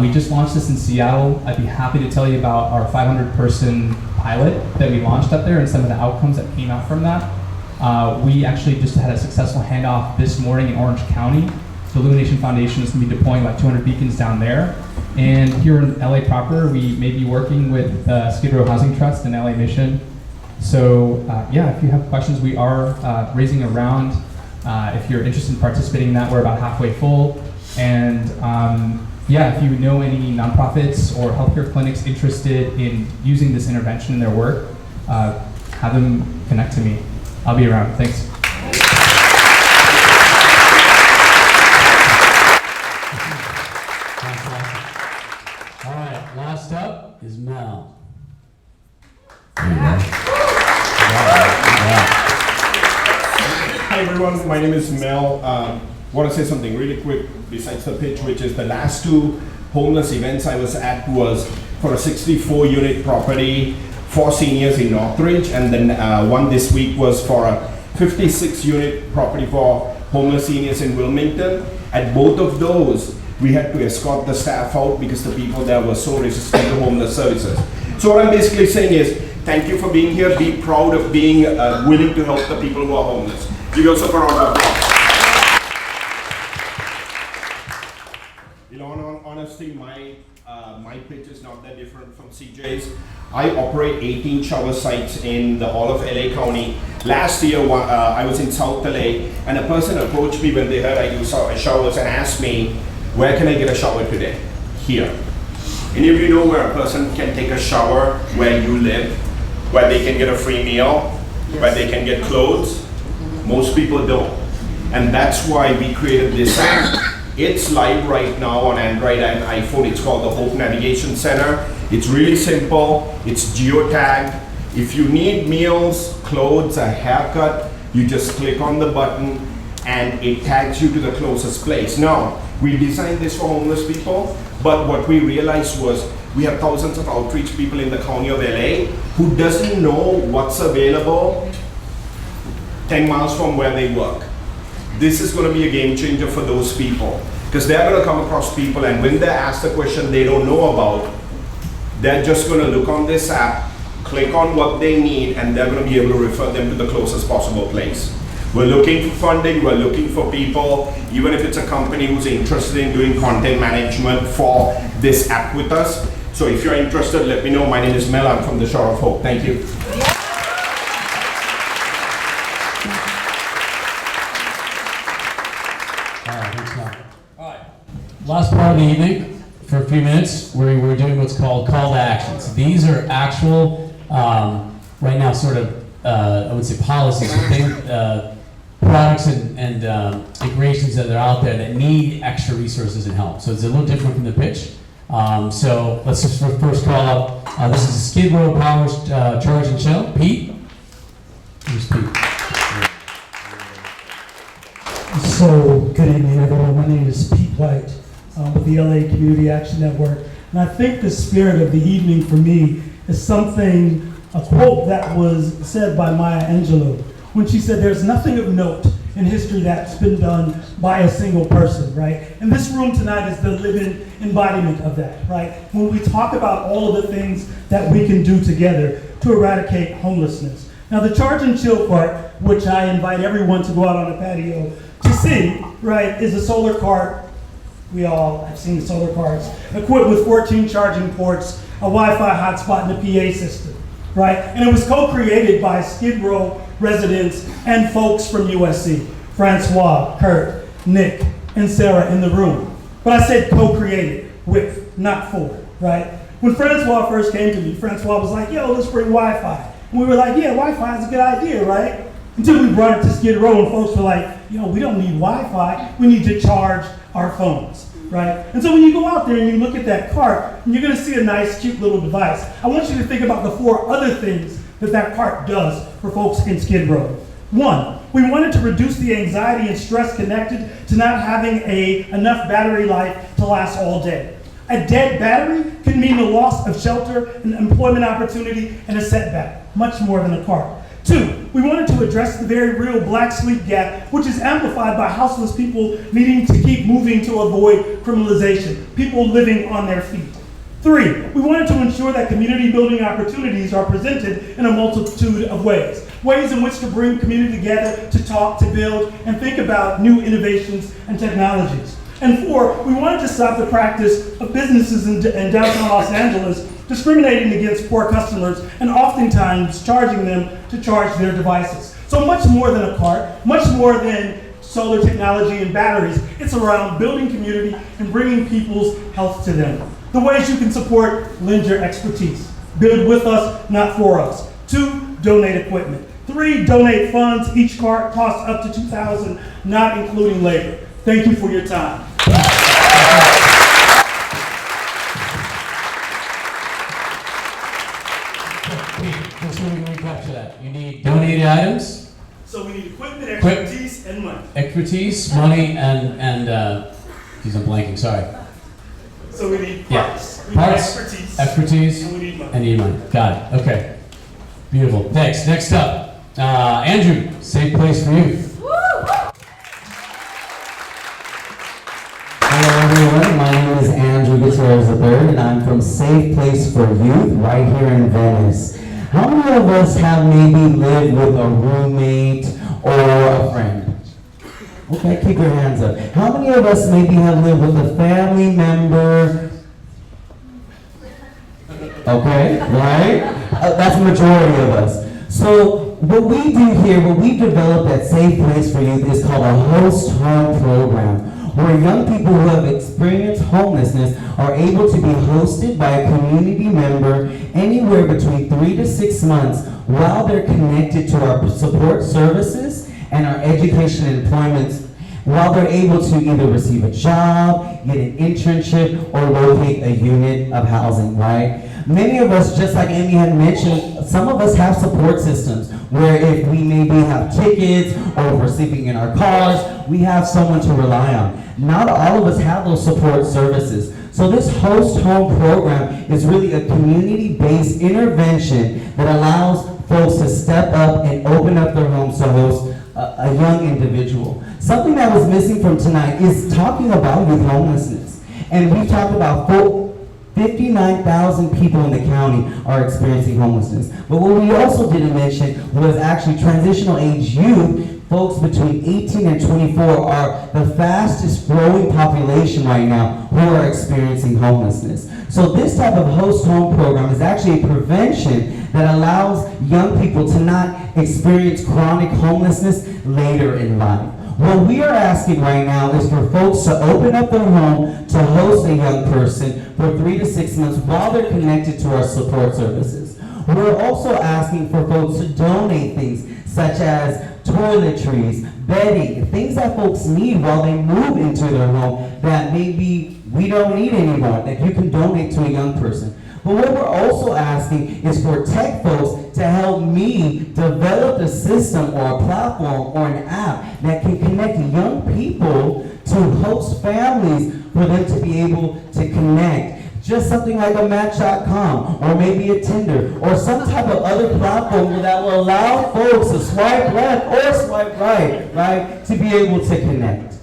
We just launched this in Seattle. I'd be happy to tell you about our 500-person pilot that we launched up there and some of the outcomes that came out from that. We actually just had a successful handoff this morning in Orange County. The Illumination Foundation is going to be deploying about 200 beacons down there. And here in LA proper, we may be working with Skid Row Housing Trust and LA Mission. So yeah, if you have questions, we are raising a round. If you're interested in participating in that, we're about halfway full. And yeah, if you know any nonprofits or healthcare clinics interested in using this intervention in their work, have them connect to me. I'll be around. Thanks. All right, last up is Mel. Hi everyone, my name is Mel. Want to say something really quick besides the pitch, which is the last two homeless events I was at was for a 64-unit property for seniors in Northridge, and then one this week was for a 56-unit property for homeless seniors in Wilmington. At both of those, we had to escort the staff out because the people there were so resistant to homeless services. So what I'm basically saying is, thank you for being here. Be proud of being willing to help the people who are homeless. Give yourself a round of applause. You know, honestly, my pitch is not that different from CJ's. I operate 18 shower sites in the whole of LA County. Last year, I was in South LA, and a person approached me when they heard I do showers and asked me, where can I get a shower today? Here. Any of you know where a person can take a shower where you live, where they can get a free meal, where they can get clothes? Most people don't. And that's why we created this app. It's live right now on Android and iPhone. It's called the Hope Navigation Center. It's really simple. It's geotagged. If you need meals, clothes, a haircut, you just click on the button and it tags you to the closest place. Now, we designed this for homeless people, but what we realized was we have thousands of outreach people in the county of LA who doesn't know what's available 10 miles from where they work. This is going to be a game changer for those people, because they're going to come across people, and when they're asked a question they don't know about, they're just going to look on this app, click on what they need, and they're going to be able to refer them to the closest possible place. We're looking for funding, we're looking for people, even if it's a company who's interested in doing content management for this app with us. So if you're interested, let me know. My name is Mel, I'm from the Shore of Hope. Thank you. Last part of the evening, for a few minutes, we're doing what's called call to actions. These are actual, right now, sort of, I would say policies, products and integrations that are out there that need extra resources and help. So it's a little different from the pitch. So let's just first call up, this is a Skid Row Power Charge and Chill. Pete? Who's Pete? So, good evening everyone. My name is Pete White with the LA Community Action Network. And I think the spirit of the evening for me is something, a quote that was said by Maya Angelou when she said, there's nothing of note in history that's been done by a single person, right? And this room tonight is the living embodiment of that, right? When we talk about all of the things that we can do together to eradicate homelessness. Now the Charge and Chill part, which I invite everyone to go out on the patio to see, right, is a solar cart. We all have seen the solar carts, equipped with 14 charging ports, a Wi-Fi hotspot, and a PA system, right? And it was co-created by Skid Row residents and folks from USC, Francois, Kurt, Nick, and Sarah in the room. But I said co-created with, not for, right? When Francois first came to me, Francois was like, yo, let's bring Wi-Fi. And we were like, yeah, Wi-Fi is a good idea, right? Until we brought it to Skid Row and folks were like, yo, we don't need Wi-Fi, we need to charge our phones, right? And so when you go out there and you look at that cart, and you're gonna see a nice, cute little device, I want you to think about the 4 other things that that cart does for folks in Skid Row. 1, we wanted to reduce the anxiety and stress connected to not having enough battery life to last all day. A dead battery can mean the loss of shelter, an employment opportunity, and a setback, much more than a car. 2, we wanted to address the very real black sleep gap, which is amplified by houseless people needing to keep moving to avoid criminalization, people living on their feet. 3, we wanted to ensure that community building opportunities are presented in a multitude of ways in which to bring community together, to talk, to build, and think about new innovations and technologies. And 4, we wanted to stop the practice of businesses in downtown Los Angeles discriminating against poor customers and oftentimes charging them to charge their devices. So much more than a cart, much more than solar technology and batteries, it's around building community and bringing people's health to them. The ways you can support: lend your expertise, build with us, not for us. 2, donate equipment. 3, donate funds. Each cart costs up to $2,000, not including labor. Thank you for your time. Just so we can recapture that. You need donated items. So we need equipment, expertise, and money. Expertise, money, and geez, I'm blanking, sorry. So we need parts. We need Parts, expertise, and we need money. and need money. Got it, okay. Beautiful, thanks. Next up, Andrew, Safe Place for Youth. Hello everyone, my name is Andrew Gutierrez III, and I'm from Safe Place for Youth right here in Venice. How many of us have maybe lived with a roommate or a friend? Okay, keep your hands up. How many of us maybe have lived with a family member? Okay, right? That's the majority of us. So what we do here, what we've developed at Safe Place for Youth is called a host home program, where young people who have experienced homelessness are able to be hosted by a community member anywhere between 3 to 6 months while they're connected to our support services and our education and employment, while they're able to either receive a job, get an internship, or locate a unit of housing, right? Many of us, just like Amy had mentioned, some of us have support systems where if we maybe have tickets or if we're sleeping in our cars, we have someone to rely on. Not all of us have those support services. So this host home program is really a community-based intervention that allows folks to step up and open up their homes to host a young individual. Something that was missing from tonight is talking about youth homelessness. And we've talked about 59,000 people in the county are experiencing homelessness. But what we also didn't mention was actually transitional age youth. Folks between 18 and 24 are the fastest growing population right now who are experiencing homelessness. So this type of host home program is actually a prevention that allows young people to not experience chronic homelessness later in life. What we are asking right now is for folks to open up their home to host a young person for 3 to 6 months while they're connected to our support services. We're also asking for folks to donate things such as toiletries, bedding, things that folks need while they move into their home that maybe we don't need anymore, that you can donate to a young person. But what we're also asking is for tech folks to help me develop a system or a platform or an app that can connect young people to host families for them to be able to connect. Just something like a Match.com or maybe a Tinder or some type of other platform that will allow folks to swipe left or swipe right, to be able to connect.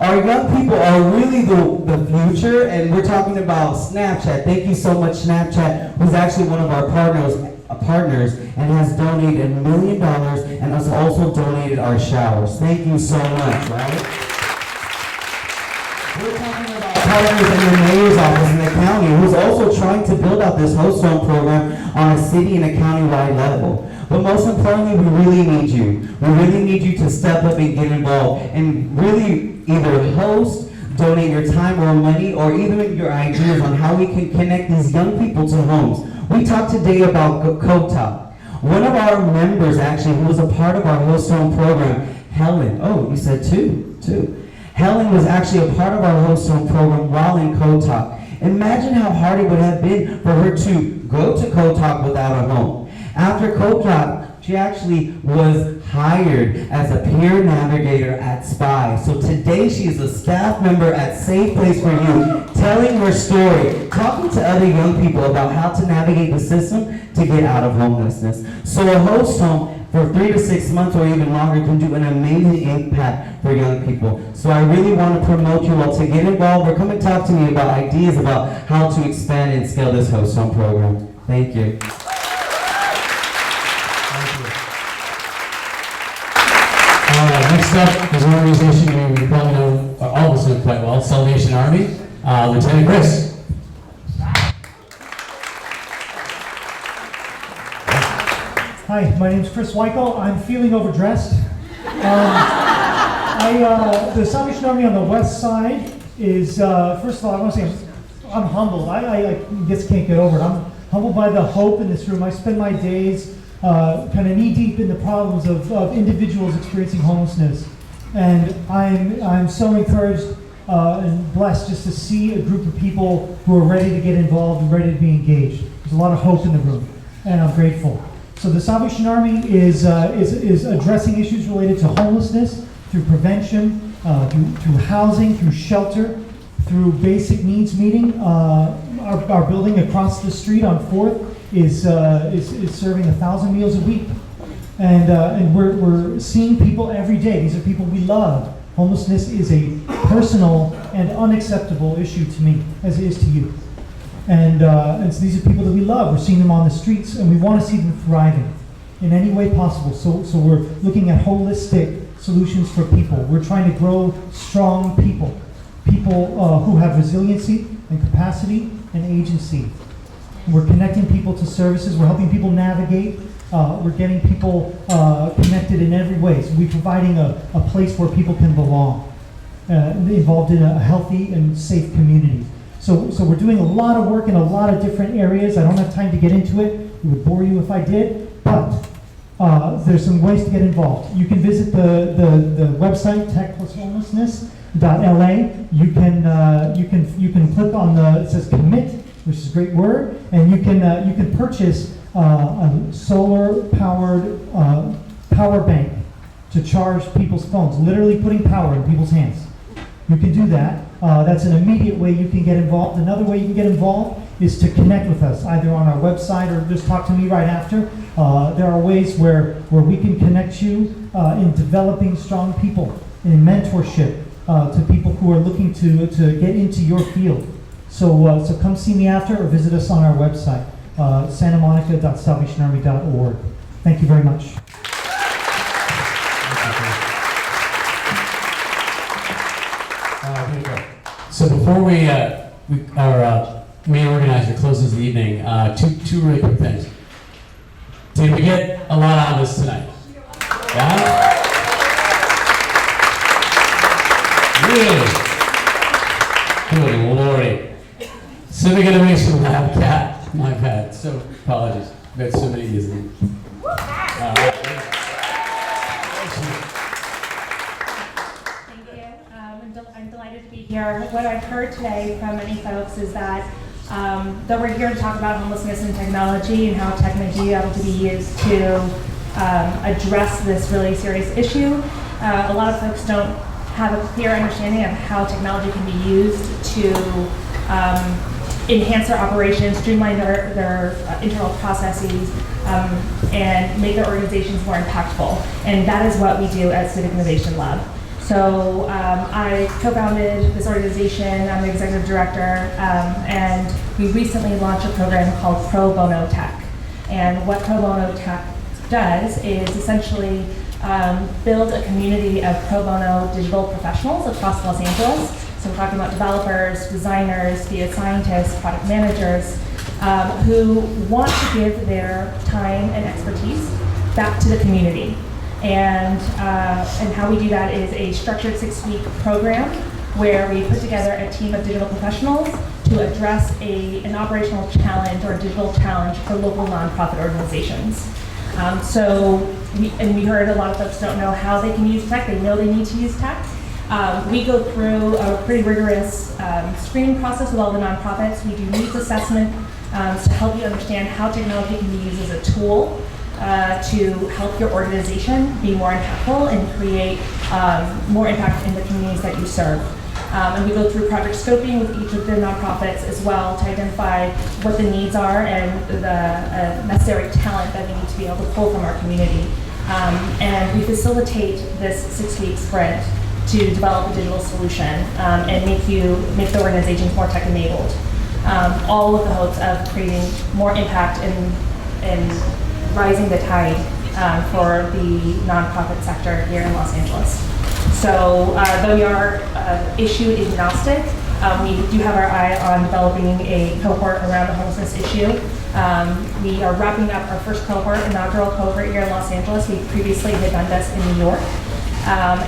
Our young people are really the future, and we're talking about Snapchat. Thank you so much, Snapchat, who's actually one of our partners and has donated $1 million and has also donated our showers. Thank you so much, right? We're talking about partners in the mayor's office in the county who's also trying to build out this host home program on a city and a county-wide level. But most importantly, we really need you. We really need you to step up and get involved and really either host, donate your time or money, or even your ideas on how we can connect these young people to homes. We talked today about Kotak. One of our members actually, who was a part of our host home program, Helen. Oh, you said two. Helen was actually a part of our host home program while in Kotak. Imagine how hard it would have been for her to go to Kotak without a home. After Kotak, she actually was hired as a peer navigator at SPY. So today she is a staff member at Safe Place for Youth, telling her story, talking to other young people about how to navigate the system to get out of homelessness. So a host home for 3 to 6 months or even longer can do an amazing impact for young people. So I really want to promote you all to get involved or come and talk to me about ideas about how to expand and scale this host home program. Thank you. Next up is an organization you probably know, or all of us know quite well, Salvation Army. Lieutenant Chris. Hi, my name is Chris Weichel. I'm feeling overdressed. The Salvation Army on the west side is, first of all, I want to say I'm humbled. I just can't get over it. I'm humbled by the hope in this room. I spend my days kind of knee-deep in the problems of individuals experiencing homelessness. And I'm so encouraged and blessed just to see a group of people who are ready to get involved and ready to be engaged. There's a lot of hope in the room, and I'm grateful. So the Salvation Army is addressing issues related to homelessness through prevention, through housing, through shelter, through basic needs meeting. Our building across the street on 4th is serving 1,000 meals a week. And we're seeing people every day. These are people we love. Homelessness is a personal and unacceptable issue to me, as it is to you. And so these are people that we love. We're seeing them on the streets, and we want to see them thriving in any way possible. So we're looking at holistic solutions for people. We're trying to grow strong people who have resiliency and capacity and agency. We're connecting people to services. We're helping people navigate. We're getting people connected in every way. So we're providing a place where people can belong, involved in a healthy and safe community. So we're doing a lot of work in a lot of different areas. I don't have time to get into it. It would bore you if I did. But there's some ways to get involved. You can visit the website tech+homelessness.la. You can click on it says commit, which is a great word, and you can purchase a solar-powered power bank to charge people's phones, literally putting power in people's hands. You can do that. That's an immediate way you can get involved. Another way you can get involved is to connect with us, either on our website or just talk to me right after. There are ways where we can connect you in developing strong people, in mentorship to people who are looking to get into your field. So come see me after or visit us on our website, santamonica.salvationarmy.org. Thank you very much. So before our main organizer closes the evening, two really quick things. Did we get a lot out of this tonight? Yeah? Really? Good lordy. Civic Innovation Lab cat. My bad. So apologies. We've had so many of these. I'm delighted to be here. What I've heard today from many folks is that we're here to talk about homelessness and technology and how tech may be able to be used to address this really serious issue. A lot of folks don't have a clear understanding of how technology can be used to enhance their operations, streamline their internal processes, and make their organizations more impactful. And that is what we do at Civic Innovation Lab. So I co-founded this organization. I'm the executive director, and we recently launched a program called Pro Bono Tech. And what Pro Bono Tech does is essentially build a community of pro bono digital professionals across Los Angeles. So we're talking about developers, designers, data scientists, product managers, who want to give their time and expertise back to the community. And how we do that is a structured 6-week program where we put together a team of digital professionals to address an operational challenge or a digital challenge for local nonprofit organizations. We heard a lot of folks don't know how they can use tech. They know they need to use tech. We go through a pretty rigorous screening process with all the nonprofits. We do needs assessment to help you understand how technology can be used as a tool to help your organization be more impactful and create more impact in the communities that you serve. And we go through project scoping with each of the nonprofits as well to identify what the needs are and the necessary talent that we need to be able to pull from our community. And we facilitate this 6-week sprint to develop a digital solution and make the organizations more tech-enabled. All with the hopes of creating more impact and rising the tide for the nonprofit sector here in Los Angeles. So though we are issue agnostic, we do have our eye on developing a cohort around the homelessness issue. We are wrapping up our first cohort, inaugural cohort here in Los Angeles. We previously had done this in New York.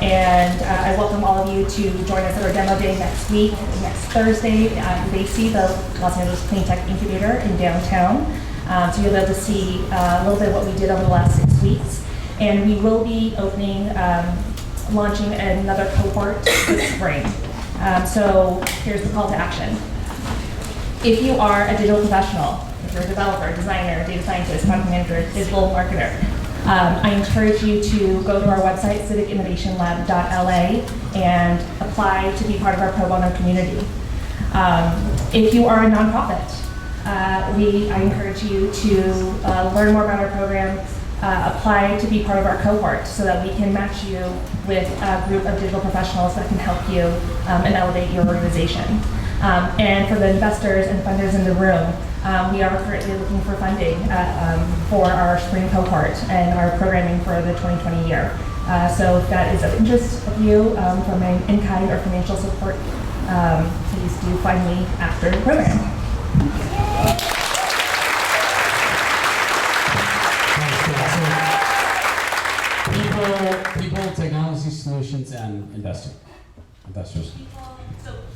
And I welcome all of you to join us at our demo day next week, next Thursday at LACY, the Los Angeles Clean Tech Incubator in downtown. So you'll be able to see a little bit of what we did over the last 6 weeks. And we will be launching another cohort this spring. So here's the call to action. If you are a digital professional, if you're a developer, designer, data scientist, product manager, digital marketer, I encourage you to go to our website, civicinnovationlab.la, and apply to be part of our pro bono community. If you are a nonprofit, I encourage you to learn more about our program, apply to be part of our cohort so that we can match you with a group of digital professionals that can help you and elevate your organization. And for the investors and funders in the room, we are currently looking for funding for our spring cohort and our programming for the 2020 year. So if that is of interest of you from an in-kind or financial support, please do find me after the program. People, technology solutions, and investors.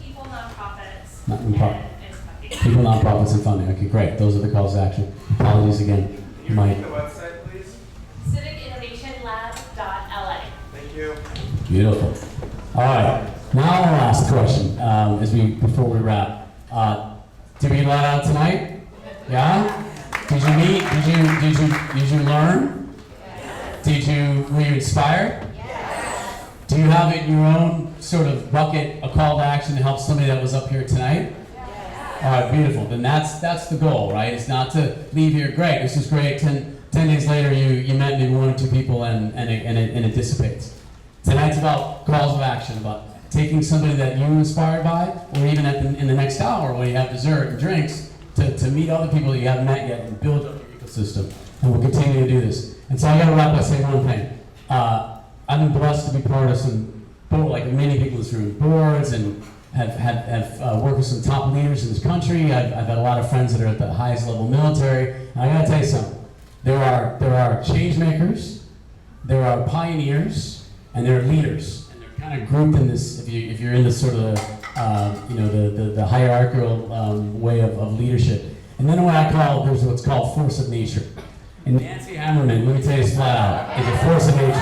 People, nonprofits, People, nonprofits, and funding. Okay, great. Those are the calls to action. Apologies again. Can you repeat the website, please? civicinnovationlab.la. Thank you. Beautiful. All right. Now our last question, before we wrap. Did we let out tonight? Yeah. Did you meet? Did you learn? Were you inspired? Yes. Do you have in your own sort of bucket a call to action to help somebody that was up here tonight? Yes. All right, beautiful. Then that's the goal, right? It's not to leave here, great, this is great. 10 days later, you met maybe 1 or 2 people and it dissipates. Tonight's about calls of action, about taking somebody that you were inspired by, or even in the next hour when you have dessert and drinks, to meet other people that you haven't met yet and build up your ecosystem. And we'll continue to do this. And so I got to wrap by saying one thing. I've been blessed to be part of some, like many people in this room, boards, and have worked with some top leaders in this country. I've had a lot of friends that are at the highest level military. And I got to tell you something. There are change makers, there are pioneers, and there are leaders. And they're kind of grouped in this. If you're in this sort of the hierarchical way of leadership. And then there's what's called force of nature. And Nancy Hammerman, let me tell you this flat out, is a force of nature.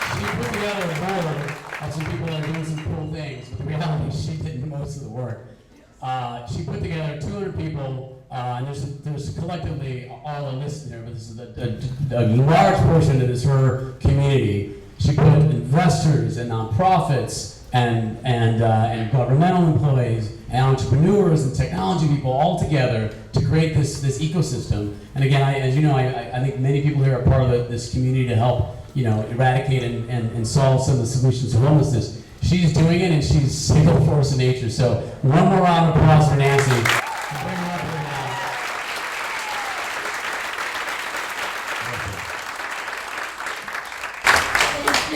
She put together a board of some people that are doing some cool things, but the reality is she did most of the work. She put together 200 people, and there's collectively all are listed here, but this is a large portion of this her community. She put investors and nonprofits and governmental employees and entrepreneurs and technology people all together to create this ecosystem. And again, as you know, I think many people here are part of this community to help eradicate and solve some of the solutions to homelessness. She's doing it, and she's a single force of nature. So one more round of applause for Nancy. Bring her up here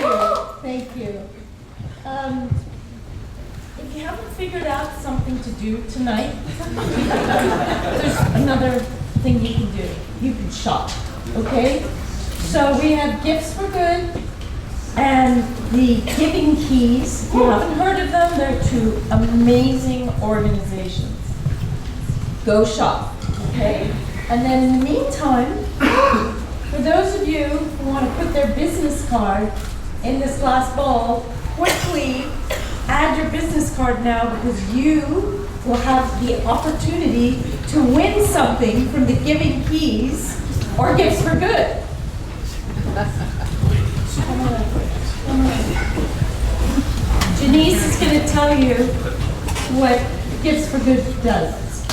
now. Thank you. If you haven't figured out something to do tonight, there's another thing you can do. You can shop, okay? So we have Gifts for Good and the Giving Keys. If you haven't heard of them, they're 2 amazing organizations. Go shop, okay? And then in the meantime, for those of you who want to put their business card in this glass bowl, quickly add your business card now, because you will have the opportunity to win something from the Giving Keys or Gifts for Good. Janice is going to tell you what Gifts for Good does.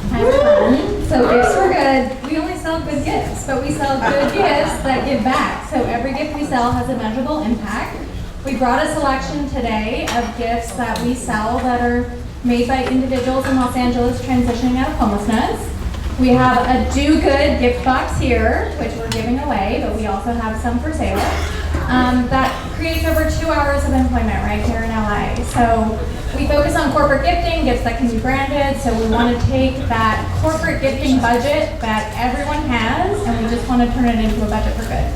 Hi everyone. So Gifts for Good, we only sell good gifts, but we sell good gifts that give back. So every gift we sell has a measurable impact. We brought a selection today of gifts that we sell that are made by individuals in Los Angeles transitioning out of homelessness. We have a Do Good gift box here, which we're giving away, but we also have some for sale. That creates over 2 hours of employment right here in LA. So we focus on corporate gifting, gifts that can be branded. So we want to take that corporate gifting budget that everyone has, and we just want to turn it into a budget for good.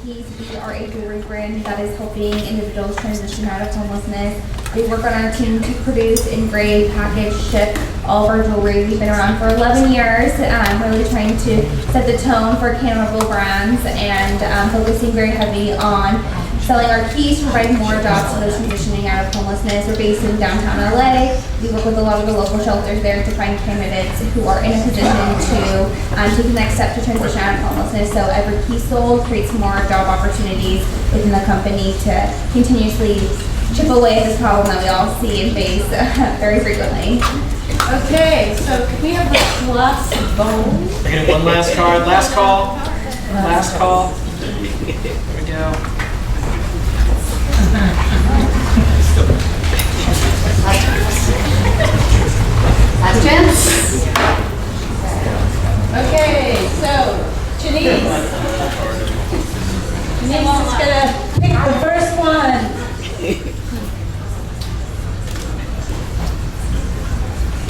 We are a jewelry brand that is helping individuals transition out of homelessness. We work on our team to produce, engrave, package, ship all of our jewelry. We've been around for 11 years, really trying to set the tone for cannibal brands and focusing very heavy on selling our keys to provide more jobs to those transitioning out of homelessness. We're based in downtown LA. We work with a lot of the local shelters there to find candidates who are in a position to take the next step to transition out of homelessness. So every key sold creates more job opportunities within the company to continuously chip away at this problem that we all see and face very frequently. Okay, so can we have a glass of bone? We're gonna have one last card. Last call. Last call. Here we go. Last chance. Okay, so Janice is gonna pick the first one.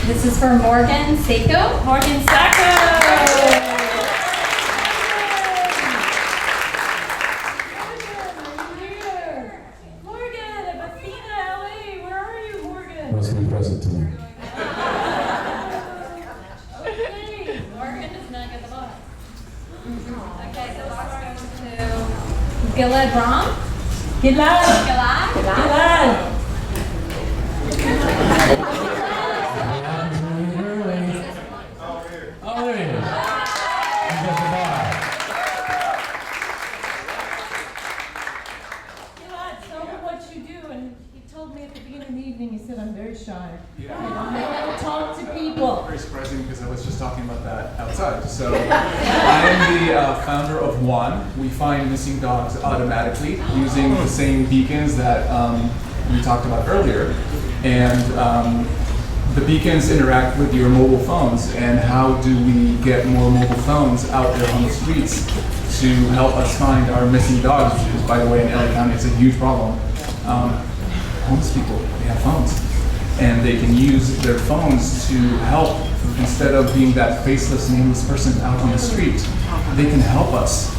This is for Morgan Sacco. Morgan Sacco. Must be present tonight. Okay, Morgan does not get the box. Okay, the box goes to Gilad Ram. Gilad. Gilad. Oh, there he is. He got the bar. Gilad, tell me what you do. And he told me at the beginning of the evening, he said, I'm very shy. I don't talk to people. Very surprising because I was just talking about that outside. So I am the founder of One. We find missing dogs automatically using the same beacons that we talked about earlier. And the beacons interact with your mobile phones. And how do we get more mobile phones out there on the streets to help us find our missing dogs? Which, by the way, in LA County, it's a huge problem. Homeless people, they have phones. And they can use their phones to help. Instead of being that faceless, nameless person out on the street, they can help us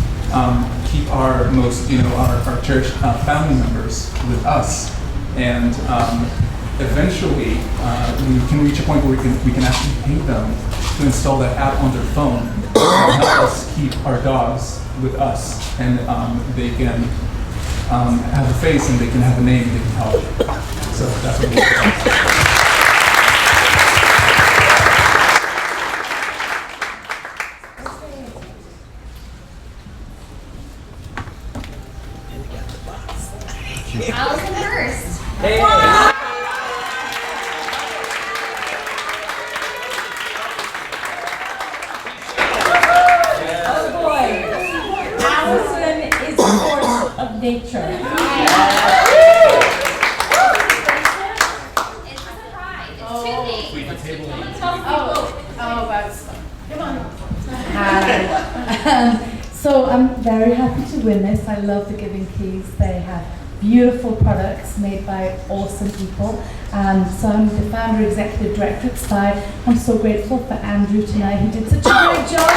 keep our most, our cherished family members with us. And eventually, we can reach a point where we can actually pay them to install that app on their phone and help us keep our dogs with us. And they can have a face and they can have a name and they can help. So that's what we do. Allison first. Hey. Oh boy. Allison is a force of nature. So I'm very happy to win this. I love the Giving Keys. They have beautiful products made by awesome people. So I'm the founder, executive director at Spy. I'm so grateful for Andrew tonight. He did such a great job.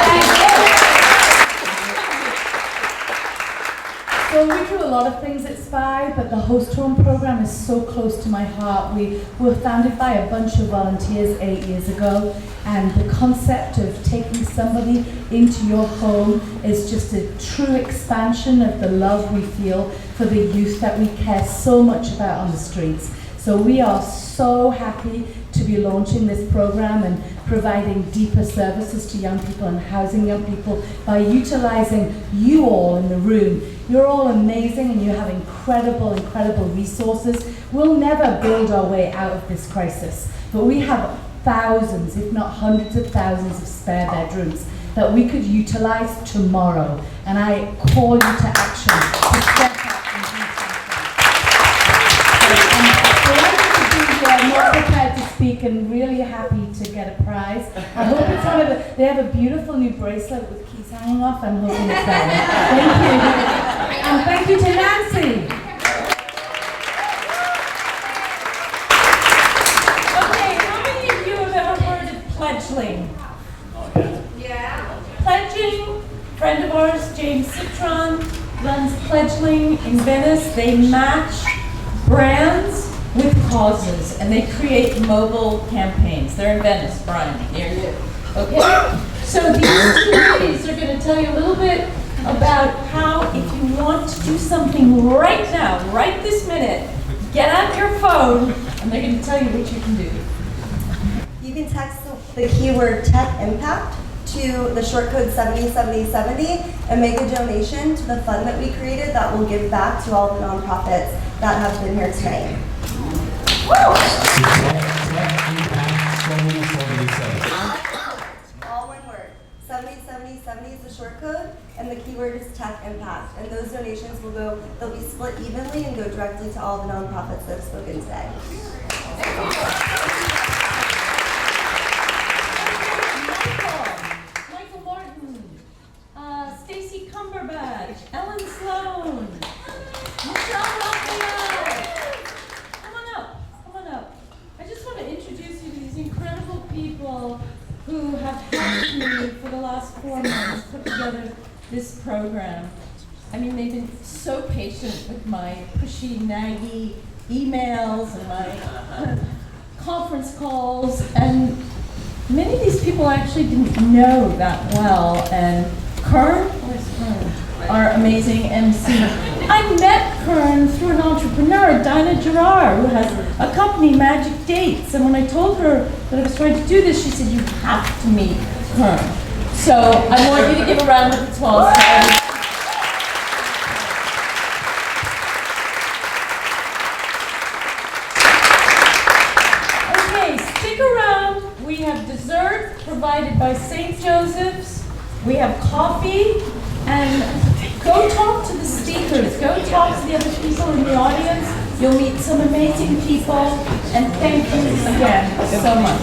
So we do a lot of things at Spy, but the host home program is so close to my heart. We were founded by a bunch of volunteers 8 years ago, and the concept of taking somebody into your home is just a true expansion of the love we feel for the youth that we care so much about on the streets. So So we are so happy to be launching this program and providing deeper services to young people and housing young people by utilizing you all in the room. You're all amazing and you have incredible, incredible resources. We'll never build our way out of this crisis, but we have thousands, if not hundreds of thousands of spare bedrooms that we could utilize tomorrow. And I call you to action to step up and do something. I'm not prepared to speak and really happy to get a prize. I hope it's one of the, they have a beautiful new bracelet with keys hanging off. I'm hoping it's that one. Thank you. And thank you to Nancy. Okay, how many of you have ever heard of pledging? Yeah. Pledging, friend of ours, James Citron, runs Pledgling in Venice. They match brands with causes, and they create mobile campaigns. They're in Venice, Brian, near you. Okay? So these two ladies are going to tell you a little bit about how, if you want to do something right now, right this minute, get out your phone, and they're going to tell you what you can do. You can text the keyword Tech Impact to the short code 707070 and make a donation to the fund that we created that will give back to all the nonprofits that have been here tonight. All one word. 707070 is the short code, and the keyword is Tech Impact. And those donations will go, they'll be split evenly and go directly to all the nonprofits that have spoken today. Michael Martin, Stacy Cumberbatch, Ellen Sloan, Michelle Raphael. Come on up, come on up. I just want to introduce you to these incredible people who have helped me for the last 4 months put together this program. I mean, they've been so patient with my pushy, naggy emails and my conference calls, and many of these people I actually didn't know that well, and Kern, where's Kern? Our amazing MC. I met Kern through an entrepreneur, Dinah Gerard, who has a company, Magic Dates, and when I told her that I was trying to do this, she said, you have to meet Kern. So I want you to give a round of applause for her. We have dessert provided by St. Joseph's. We have coffee, and go talk to the speakers. Go talk to the other people in the audience. You'll meet some amazing people, and thank you again so much.